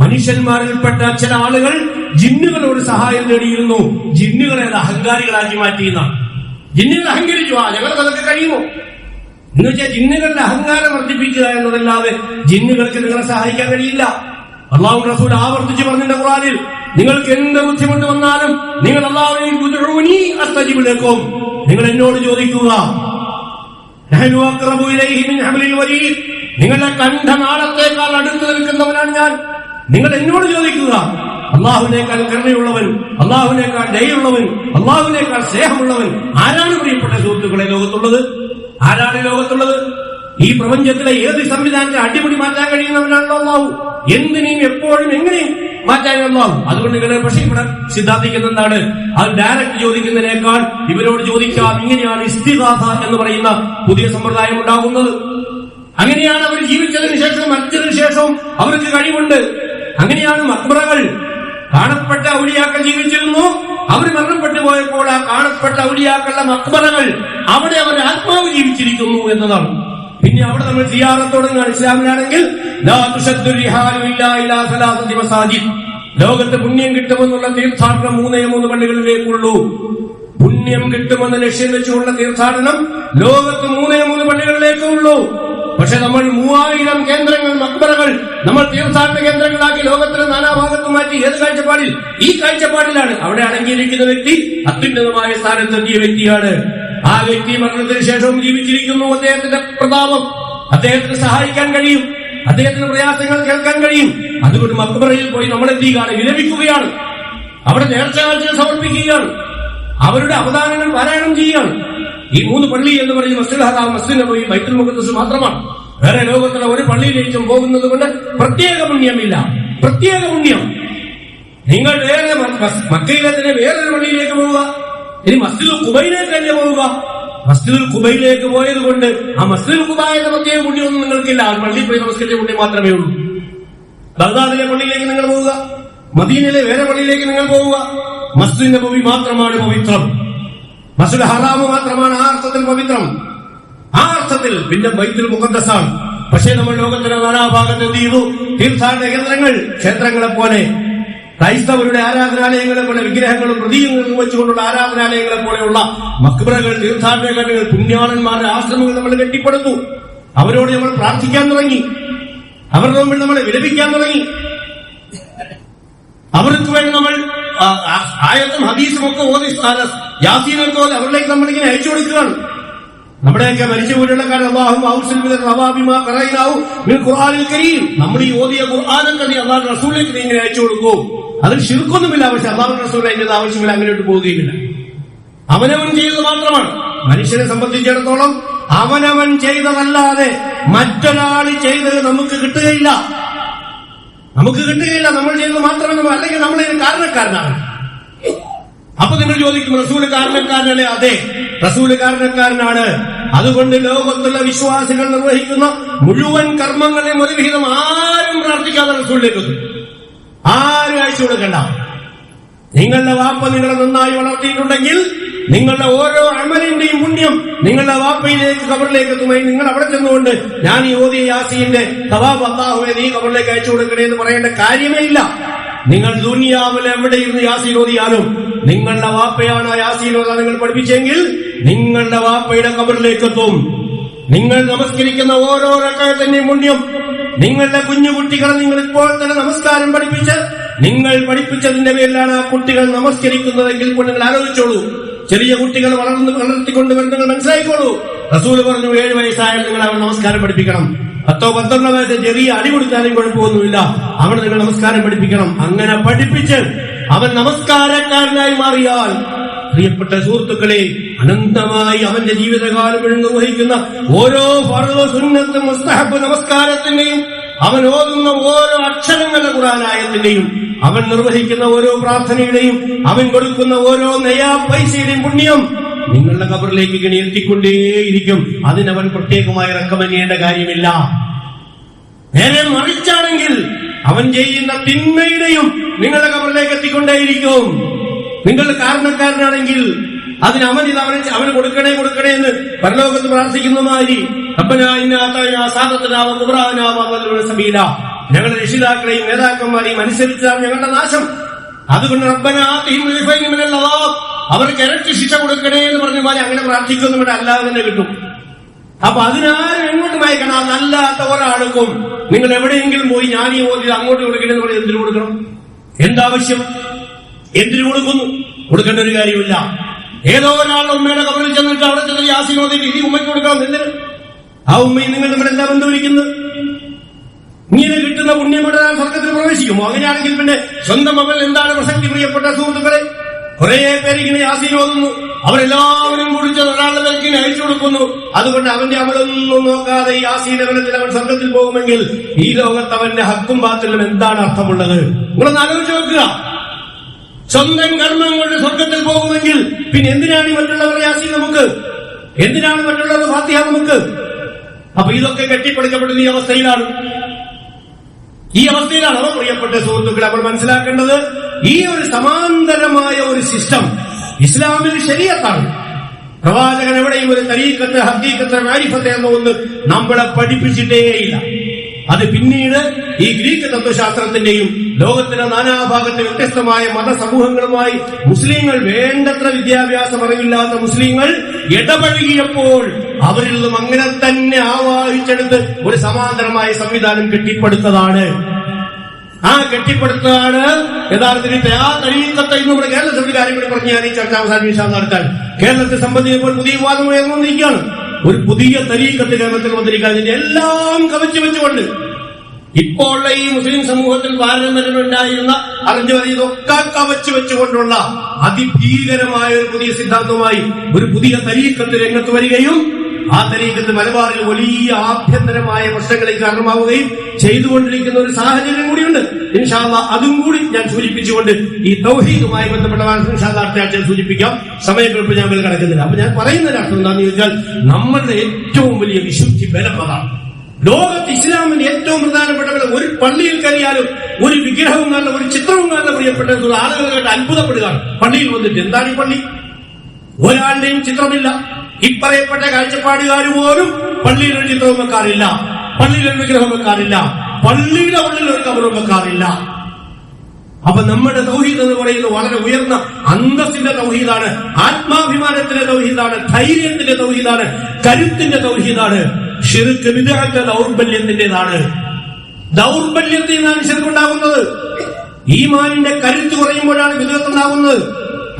മനുഷ്യന്മാരിൽപ്പെട്ട ചില ആളുകൾ ജിന്നുകളോട് സഹായം തേടിയിരുന്നു. ജിന്നുകളെ അഹങ്കാരികളാക്കി മാറ്റിയെന്നാണ്. ജിന്നുകൾ അഹങ്കരിച്ചു. ഞങ്ങൾക്ക് അതൊക്കെ കഴിയുമോ എന്ന് വെച്ചാൽ ജിന്നുകളുടെ അഹങ്കാരം വർദ്ധിപ്പിക്കുക എന്നതല്ലാതെ ജിന്നുകൾക്ക് നിങ്ങളെ സഹായിക്കാൻ കഴിയില്ല. അള്ളാഹു റസൂൽ ആവർത്തിച്ച് പറഞ്ഞിട്ടുണ്ട് ഖുർആനിൽ, നിങ്ങൾക്ക് എന്ത് ബുദ്ധിമുട്ട് വന്നാലും നിങ്ങൾ അല്ലാഹുവിനെ ഉദ്ഉനി അസ്തജിബ് ലക്കും, നിങ്ങൾ എന്നോട് ചോദിക്കുക. നഹ്നു അഖ്റബു ഇലൈഹി മിൻ ഹബ്ലിൽ വരീദ്, നിങ്ങളുടെ കണ്ഠനാളത്തേക്കാൾ അടുത്ത് നിൽക്കുന്നവനാണ് ഞാൻ. നിങ്ങൾ എന്നോട് ചോദിക്കുക. അള്ളാഹുവിനേക്കാൾ കരുണയുള്ളവൻ, അള്ളാഹുവിനേക്കാൾ ദയയുള്ളവൻ, അള്ളാഹുവിനേക്കാൾ സ്നേഹമുള്ളവൻ ആരാണ് പ്രിയപ്പെട്ട സുഹൃത്തുക്കളെ ലോകത്തുള്ളത്? ആരാണ് ലോകത്തുള്ളത്? ഈ പ്രപഞ്ചത്തിലെ ഏത് സംവിധാനത്തെ അടിപൊളി മാറ്റാൻ കഴിയുന്നവനാണല്ലോ അള്ളാഹു. എന്തിനേയും എപ്പോഴും എങ്ങനെയും മാറ്റാൻ അള്ളാഹു. അതുകൊണ്ട് നിങ്ങൾ പക്ഷേ ഇവിടെ സിദ്ധാന്തിക്കുന്ന എന്താണ്? അത് ഡയറക്റ്റ് ചോദിക്കുന്നതിനേക്കാൾ ഇവരോട് ചോദിക്കാം. ഇങ്ങനെയാണ് ഇസ്തിഗാസ എന്ന് പറയുന്ന പുതിയ സമ്പ്രദായം ഉണ്ടാകുന്നത്. അങ്ങനെയാണ് അവർ ജീവിച്ചതിന് ശേഷം മരിച്ചതിന് ശേഷവും അവർക്ക് കഴിവുണ്ട്. അങ്ങനെയാണ് മക്ബറകൾ. കാണപ്പെട്ട ഔലിയാക്കൾ ജീവിച്ചിരുന്നു, അവർ മരണപ്പെട്ടു പോയപ്പോൾ ആ കാണപ്പെട്ട ഔലിയാക്കളുടെ മക്ബറകൾ അവിടെ അവരുടെ ആത്മാവ് ജീവിച്ചിരിക്കുന്നു എന്നതാണ്. പിന്നെ അവിടെ നമ്മൾ സിയാറത്ത് തുടങ്ങുകയാണ്. ഇസ്ലാമിലാണെങ്കിൽ ലോകത്ത് പുണ്യം കിട്ടുമെന്നുള്ള തീർത്ഥാടനം 3 പള്ളികളിലേക്കുള്ളൂ. പുണ്യം കിട്ടുമെന്ന ലക്ഷ്യം വെച്ചുള്ള തീർത്ഥാടനം ലോകത്ത് 3 പള്ളികളിലേക്കേ ഉള്ളൂ. പക്ഷെ നമ്മൾ 3000 കേന്ദ്രങ്ങൾ, മക്ബറകൾ നമ്മൾ തീർത്ഥാടന കേന്ദ്രങ്ങളാക്കി ലോകത്തിന് നാനാഭാഗത്ത് മാറ്റി. ഏത് കാഴ്ചപ്പാടിൽ? ഈ കാഴ്ചപ്പാടിലാണ്. അവിടെ അടങ്ങിയിരിക്കുന്ന വ്യക്തി അത്യുന്നതമായ സ്ഥാനത്തെത്തിയ വ്യക്തിയാണ്. ആ വ്യക്തി മരണത്തിന് ശേഷവും ജീവിച്ചിരിക്കുന്നു. അദ്ദേഹത്തിന്റെ പ്രതാപം, അദ്ദേഹത്തിന് സഹായിക്കാൻ കഴിയും, അദ്ദേഹത്തിന്റെ പ്രയാസങ്ങൾ കേൾക്കാൻ കഴിയും. അതുകൊണ്ട് മക്ബറയിൽ പോയി നമ്മൾ എന്ത് ചെയ്യുകയാണ്? വിലപിക്കുകയാണ്. അവിടെ നേർച്ചകൾ സമർപ്പിക്കുകയാണ്. അവരുടെ അവദാനങ്ങൾ പാരായണം ചെയ്യുകയാണ്. ഈ 3 പള്ളി എന്ന് പറയുന്ന മസ്ജിദുൽ ഹറാം, മസ്ജിദുൽ നബവി, ബൈത്തുൽ മുഖദ്ദസ് മാത്രമാണ്. വേറെ ലോകത്തിലെ ഒരു പള്ളിയിലേക്കും പോകുന്നത് കൊണ്ട് പ്രത്യേക പുണ്യമില്ല. പ്രത്യേക പുണ്യം നിങ്ങൾ വേറെ മക്കയിലെ തന്നെ വേറൊരു പള്ളിയിലേക്ക് പോവുക. ഇനി മസ്ജിദുൽ ഖുബയിലേക്ക് തന്നെ പോവുക. മസ്ജിദുൽ ഖുബയിലേക്ക് പോയത് കൊണ്ട് ആ മസ്ജിദുൽ ഖുബായുടെ പ്രത്യേക പുണ്യമൊന്നും നിങ്ങൾക്കില്ല. ആ പള്ളിയിൽ പോയി നമസ്കരിച്ച പുണ്യം മാത്രമേ ഉള്ളൂ. ബഗ്ദാദിലെ പള്ളിയിലേക്ക് നിങ്ങൾ പോവുക, മദീനയിലെ വേറെ പള്ളിയിലേക്ക് നിങ്ങൾ പോവുക. മസ്ജിദ് നബവി മാത്രമാണ് പവിത്രം. മസ്ജിദുൽ ഹറാം മാത്രമാണ് ആ അർത്ഥത്തിൽ പവിത്രം. ആ അർത്ഥത്തിൽ പിന്നെ ബൈത്തുൽ മുഖദ്ദസാണ്. പക്ഷേ നമ്മൾ ലോകത്തിന്റെ നാനാഭാഗത്ത് എന്ത് ചെയ്തു? തീർത്ഥാടന കേന്ദ്രങ്ങൾ, ക്ഷേത്രങ്ങളെ പോലെ, ക്രൈസ്തവരുടെ ആരാധനാലയങ്ങളെ പോലെ, വിഗ്രഹങ്ങളും പ്രതീകങ്ങളും വെച്ചുകൊണ്ടുള്ള ആരാധനാലയങ്ങളെ പോലെയുള്ള മക്ബറകൾ, തീർത്ഥാടന കേന്ദ്രങ്ങൾ, പുണ്യാളന്മാരുടെ ആശ്രമങ്ങൾ നമ്മൾ കെട്ടിപ്പടുത്തു. അവരോട് നമ്മൾ പ്രാർത്ഥിക്കാൻ തുടങ്ങി, അവരുടെ മുമ്പിൽ നമ്മളെ വിലപിക്കാൻ തുടങ്ങി. അവർക്ക് വേണ്ടി നമ്മൾ ആയത്തും ഹദീസും ഒക്കെ ഓതി, യാസീനൊക്കെ ഓതി അവരിലേക്ക് നമ്മളിങ്ങനെ അയച്ചു കൊടുക്കുകയാണ്. നമ്മുടെയൊക്കെ മരിച്ചുപോലുള്ള കാലം നമ്മൾ ഈ ഓതിയ ഖുർആനൊക്കെ നീ അല്ലാഹു റസൂലിലേക്ക് നീ ഇങ്ങനെ അയച്ചു കൊടുക്കും. അതിൽ ശിർക്കൊന്നുമില്ല. പക്ഷെ അല്ലാഹു റസൂൽ അതിന്റെ ആവശ്യമില്ല, അങ്ങനെയോട്ട് പോവുകയില്ല. അവനവൻ ചെയ്തത് മാത്രമാണ്. മനുഷ്യനെ സംബന്ധിച്ചിടത്തോളം അവനവൻ ചെയ്തതല്ലാതെ മറ്റൊരാൾ ചെയ്തത് നമുക്ക് കിട്ടുകയില്ല. നമ്മൾ ചെയ്തത് മാത്രമേ, അല്ലെങ്കിൽ നമ്മളതിന് കാരണക്കാരനാണ്. അപ്പൊ നിങ്ങൾ ചോദിക്കും, റസൂല് കാരണക്കാരനല്ലേ? അതെ, റസൂല് കാരണക്കാരനാണ്. അതുകൊണ്ട് ലോകത്തുള്ള വിശ്വാസികൾ നിർവഹിക്കുന്ന മുഴുവൻ കർമ്മങ്ങളെയും ഒരു വിഹിതം ആരും പ്രാർത്ഥിക്കാതെ റസൂലിലേക്ക് എത്തും. ആരും അയച്ചു കൊടുക്കണ്ട. നിങ്ങളുടെ വാപ്പ നിങ്ങളെ നന്നായി വളർത്തിയിട്ടുണ്ടെങ്കിൽ നിങ്ങളുടെ ഓരോ അമലിന്റെയും പുണ്യം നിങ്ങളുടെ വാപ്പയിലേക്ക്, ഖബറിലേക്ക് എത്തുമെങ്കിൽ നിങ്ങൾ അവിടെ ചെന്നുകൊണ്ട് ഞാൻ ഈ ഓതിയ യാസീന്റെ തവാബ് അല്ലാഹുവേ നീ ഖബറിലേക്ക് അയച്ചു കൊടുക്കണേ എന്ന് പറയേണ്ട കാര്യമേ ഇല്ല. നിങ്ങൾ ദുനിയാവിൽ എവിടെ ഇരുന്ന് യാസീൻ ഓതിയാലും നിങ്ങളുടെ വാപ്പയാണ് ആ യാസീൻ ഓതാൻ നിങ്ങൾ പഠിപ്പിച്ചെങ്കിൽ നിങ്ങളുടെ വാപ്പയുടെ ഖബറിലേക്ക് എത്തും. നിങ്ങൾ നമസ്കരിക്കുന്ന ഓരോ റക്അത്തിന്റെയും പുണ്യം നിങ്ങളുടെ കുഞ്ഞുകുട്ടികളെ നിങ്ങൾ ഇപ്പോൾ തന്നെ നമസ്കാരം പഠിപ്പിച്ച് നിങ്ങൾ പഠിപ്പിച്ചതിന്റെ പേരിലാണ് ആ കുട്ടികൾ നമസ്കരിക്കുന്നതെങ്കിൽ നിങ്ങൾ ആലോചിച്ചോളൂ. ചെറിയ കുട്ടികൾ വളർത്തിക്കൊണ്ടുവരുന്നത് നിങ്ങൾ മനസ്സിലായിക്കോളൂ. റസൂൽ പറഞ്ഞു 7 വയസ്സായാൽ നിങ്ങൾ അവർ നമസ്കാരം പഠിപ്പിക്കണം. 10 12 വയസ്സ് ചെറിയ അടി കൊടുത്താലും കുഴപ്പമൊന്നുമില്ല, അവിടെ നിങ്ങൾ നമസ്കാരം പഠിപ്പിക്കണം. അങ്ങനെ പഠിപ്പിച്ച് അവൻ നമസ്കാരക്കാരനായി മാറിയാൽ പ്രിയപ്പെട്ട സുഹൃത്തുക്കളെ, അനന്തമായി അവന്റെ ജീവിതകാലം നിർവഹിക്കുന്ന ഓരോ ഫർള്, സുന്നത്ത്, മുസ്തഹബ് നമസ്കാരത്തിന്റെയും അവൻ ഓതുന്ന ഓരോ അക്ഷരങ്ങളുടെ ഖുർആനായത്തിന്റെയും അവൻ നിർവഹിക്കുന്ന ഓരോ പ്രാർത്ഥനയുടെയും അവൻ കൊടുക്കുന്ന ഓരോ നയാ പൈസയുടെയും പുണ്യം നിങ്ങളുടെ ഖബറിലേക്ക് ഇങ്ങനെ എത്തിക്കൊണ്ടേയിരിക്കും. അതിനവൻ പ്രത്യേകമായി റെക്കമെൻഡ് ചെയ്യേണ്ട കാര്യമില്ല. നേരെ മറിച്ചാണെങ്കിൽ അവൻ ചെയ്യുന്ന തിന്മയുടെയും നിങ്ങളുടെ ഖബറിലേക്ക് എത്തിക്കൊണ്ടേയിരിക്കും. നിങ്ങൾ കാരണക്കാരനാണെങ്കിൽ അതിന് അവന് കൊടുക്കണേ എന്ന് പരലോകത്ത് പ്രാർത്ഥിക്കുന്ന മാതിരി ഞങ്ങളുടെ രക്ഷിതാക്കളെയും നേതാക്കന്മാരെയും അനുസരിച്ചാണ് ഞങ്ങളുടെ നാശം. അതുകൊണ്ട് അവർക്ക് ഇരട്ടി ശിക്ഷ കൊടുക്കണേ എന്ന് പറഞ്ഞ പോലെ അങ്ങനെ പ്രാർത്ഥിക്കൊന്നും ഇവിടെ അല്ലാതെ തന്നെ കിട്ടും. അപ്പൊ അതിനാരും എങ്ങോട്ട് മയക്കണം. അതല്ലാത്ത ഒരാൾക്കും നിങ്ങൾ എവിടെയെങ്കിലും പോയി ഞാൻ ഈ ഓതി അങ്ങോട്ട് കൊടുക്കണമെന്ന് പറഞ്ഞ് എന്തിനു കൊടുക്കണം? എന്താവശ്യം? എന്തിനു കൊടുക്കുന്നു? കൊടുക്കേണ്ട ഒരു കാര്യമില്ല. ഏതോ ഒരാളുടെ ഉമ്മയുടെ ഖബറിൽ ചെന്നിട്ട് അവിടെ ചെന്ന് യാസീൻ ഓതിയിട്ട് ഈ ഉമ്മയ്ക്ക് കൊടുക്കണം. എന്തിന്? ആ ഉമ്മയും നിങ്ങൾ നമ്മളെല്ലാം ബന്ധുവിളിക്കുന്നത് ഇങ്ങനെ കിട്ടുന്ന പുണ്യം കൊണ്ട് സ്വർഗത്തിൽ പ്രവേശിക്കുമോ? അങ്ങനെയാണെങ്കിൽ പിന്നെ സ്വന്തം മകൾ എന്താണ് പ്രസക്തി? പ്രിയപ്പെട്ട സുഹൃത്തുക്കളെ, കുറെ പേര് ഇങ്ങനെ യാസീൻ ഓതുന്നു, അവരെല്ലാവരും കുടിച്ച് ഒരാളുടെ പേർക്ക് അയച്ചു കൊടുക്കുന്നു. അതുകൊണ്ട് അവന്റെ അമലൊന്നും നോക്കാതെ യാസീന്റെ ബലത്തിൽ അവൻ സ്വർഗത്തിൽ പോകുമെങ്കിൽ ഈ ലോകത്ത് അവന്റെ ഹക്കും ബാത്തിലും എന്താണ് അർത്ഥമുള്ളത്? നിങ്ങളൊന്ന് ആലോചിച്ച് നോക്കുക. സ്വന്തം കർമ്മം കൊണ്ട് സ്വർഗത്തിൽ പോകുമെങ്കിൽ പിന്നെ എന്തിനാണ് ഈ മറ്റുള്ളവർ യാസീൻ നമുക്ക്? എന്തിനാണ് മറ്റുള്ളവർ ഫാത്തിഹ നമുക്ക്? അപ്പൊ ഇതൊക്കെ കെട്ടിപ്പടുക്കപ്പെടുന്ന ഈ അവസ്ഥയിലാണ്. അവ പ്രിയപ്പെട്ട സുഹൃത്തുക്കളെ, നമ്മൾ മനസ്സിലാക്കേണ്ടത് ഈ ഒരു സമാന്തരമായ ഒരു സിസ്റ്റം ഇസ്ലാമിൽ ശരീഅത്താണ്. പ്രവാചകൻ എവിടെയും ഒരു തരീഖത്ത്, ഹഖീഖത്ത്, മാരിഫത്ത് എന്ന ഒന്ന് നമ്മളെ പഠിപ്പിച്ചിട്ടേയില്ല. അത് പിന്നീട് ഈ ഗ്രീക്ക് തത്വശാസ്ത്രത്തിന്റെയും ലോകത്തിന്റെ നാനാഭാഗത്തെ വ്യത്യസ്തമായ മതസമൂഹങ്ങളുമായി മുസ്ലിങ്ങൾ, വേണ്ടത്ര വിദ്യാഭ്യാസം അറിവില്ലാത്ത മുസ്ലിങ്ങൾ ഇടപഴകിയപ്പോൾ അവരിൽ നിന്നും അങ്ങനെ തന്നെ ആവാഹിച്ചെടുത്ത് ഒരു സമാന്തരമായ സംവിധാനം കെട്ടിപ്പടുത്തതാണ്. ആ കെട്ടിപ്പടുത്തതാണ് യഥാർത്ഥത്തിൽ ആ തരീഖത്തെ. ഇന്ന് നമ്മുടെ കേരളത്തിൽ ഒരു കാര്യം കൂടി പറഞ്ഞ് ഞാൻ ഈ ചർച്ച അവസാനം നടത്താൻ, കേരളത്തെ സംബന്ധിച്ചപ്പോൾ പുതിയ വിവാദം ഉയർന്നുകൊണ്ടിരിക്കുകയാണ്. ഒരു പുതിയ തരീഖത്ത് കേരളത്തിൽ വന്നിരിക്കുക. അതിന്റെ എല്ലാം കവച്ചു വെച്ചുകൊണ്ട് ഇപ്പോൾ ഈ മുസ്ലിം സമൂഹത്തിൽ പാരമ്പര്യമുണ്ടായിരുന്ന അറിഞ്ഞു ഇതൊക്കെ കവച്ചു വെച്ചുകൊണ്ടുള്ള അതിഭീകരമായ ഒരു പുതിയ സിദ്ധാന്തവുമായി ഒരു പുതിയ തരീഖത്ത് രംഗത്ത് വരികയും ആ തരീഖത്ത് മലബാറിൽ വലിയ ആഭ്യന്തരമായ പ്രശ്നങ്ങളിൽ കാരണമാവുകയും ചെയ്തുകൊണ്ടിരിക്കുന്ന ഒരു സാഹചര്യം കൂടിയുണ്ട്. ഇൻഷാ അല്ലാഹ് അതും കൂടി ഞാൻ സൂചിപ്പിച്ചുകൊണ്ട് ഈ തൗഹീദുമായി ബന്ധപ്പെട്ട അടുത്ത സൂചിപ്പിക്കാം. സമയക്കുറിപ്പ് ഞാൻ കിടക്കുന്നില്ല. അപ്പൊ ഞാൻ പറയുന്ന അർത്ഥം എന്താണെന്ന് ചോദിച്ചാൽ, നമ്മളുടെ ഏറ്റവും വലിയ വിശുദ്ധി ബലം അതാണ്. ലോകത്ത് ഇസ്ലാമിന്റെ ഏറ്റവും പ്രധാനപ്പെട്ട ഒരു പള്ളിയിൽ കയറിയാലും ഒരു വിഗ്രഹവും കാണുന്ന, ഒരു ചിത്രവും കാണുന്ന പ്രിയപ്പെട്ട ആളുകൾ കേട്ട് അത്ഭുതപ്പെടുകയാണ്. പള്ളിയിൽ വന്നിട്ട് എന്താണ് ഈ പള്ളി? ഒരാളുടെയും ചിത്രമില്ല, ഇപ്പറയപ്പെട്ട കാഴ്ചപ്പാടുകാർ പോലും പള്ളിയിൽ ഒരു ചിത്രവും വെക്കാറില്ല, പള്ളിയിൽ ഒരു വിഗ്രഹം വെക്കാറില്ല, പള്ളിയുടെ ഉള്ളിൽ ഒരു കബറും വെക്കാറില്ല. അപ്പൊ നമ്മുടെ തൗഹീദ് എന്ന് പറയുന്നത് വളരെ ഉയർന്ന അന്തസ്സിന്റെ തൗഹീദാണ്, ആത്മാഭിമാനത്തിന്റെ തൗഹീദാണ്, ധൈര്യത്തിന്റെ തൗഹീദാണ്, കരുത്തിന്റെ തൗഹീദാണ്. ശിർക്ക് ബിദ്അത്ത് ദൗർബല്യത്തിന്റേതാണ്. ദൗർബല്യത്തിൽ നിന്നാണ് ശിർക്കുണ്ടാകുന്നത്. ഈമാനിന്റെ കരുത്ത് കുറയുമ്പോഴാണ് ബിദ്അത്ത് ഉണ്ടാകുന്നത്.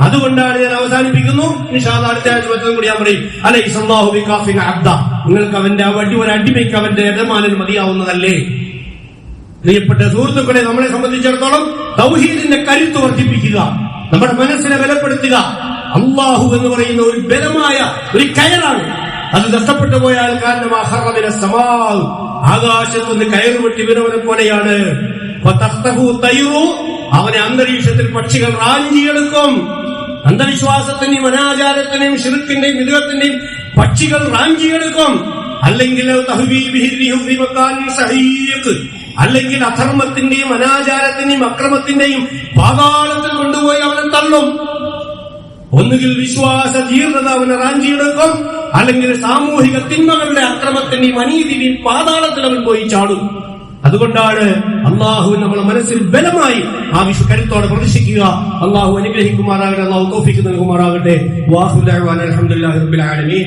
അതുകൊണ്ടാണ് ഞാൻ അവസാനിപ്പിക്കുന്നു. ഇൻഷാ അല്ലാഹ് അടുത്ത ആഴ്ച മറ്റൊന്നും കൂടി ഞാൻ പറയും. അലൈഹിസ്സല്ലാഹു ബികാഫിൻ അബ്ദ, നിങ്ങൾക്ക് അവന്റെ ഒരു അടിമയ്ക്ക് അവന്റെ യജമാനൻ മതിയാവുന്നതല്ലേ? പ്രിയപ്പെട്ട സുഹൃത്തുക്കളെ, നമ്മളെ സംബന്ധിച്ചിടത്തോളം തൗഹീദിന്റെ കരുത്ത് വർദ്ധിപ്പിക്കുക, നമ്മുടെ മനസ്സിനെ ബലപ്പെടുത്തുക. അല്ലാഹു എന്ന് പറയുന്ന ഒരു ബലമായ ഒരു കയറാണ്. അത് നഷ്ടപ്പെട്ടു പോയാൽ കാരണം ആകാശത്തുനിന്ന് കയറ് വെട്ടി വീണവനെ പോലെയാണ്. അവനെ അന്തരീക്ഷത്തിൽ പക്ഷികൾ റാഞ്ചിയെടുക്കും. അന്ധവിശ്വാസത്തിന്റെയും അനാചാരത്തിന്റെയും ശിർക്കിന്റെയും വിദ്അത്തിന്റെയും പക്ഷികൾ റാഞ്ചിയെടുക്കും. അല്ലെങ്കിൽ അല്ലെങ്കിൽ അധർമ്മത്തിന്റെയും അനാചാരത്തിന്റെയും അക്രമത്തിന്റെയും പാതാളത്തിൽ കൊണ്ടുപോയി അവനെ തള്ളും. ഒന്നുകിൽ വിശ്വാസ ജീർണത അവനെ റാഞ്ചിയെടുക്കും, അല്ലെങ്കിൽ സാമൂഹിക തിന്മകളുടെ അക്രമത്തിന്റെയും അനീതിന്റെയും പാതാളത്തിൽ അവൻ പോയി ചാടും. അതുകൊണ്ടാണ് അള്ളാഹു നമ്മളെ മനസ്സിൽ ബലമായി ആ കരുത്തോടെ പ്രതീക്ഷിക്കുക. അള്ളാഹു അനുഗ്രഹിക്കുമാറാകട്ടെ, അള്ളാഹു തൗഫീഖ് നൽകുമാറാകട്ടെ. വാഹു ദഅ്വാനാ അൽഹംദുലില്ലാഹി റബ്ബിൽ ആലമീൻ.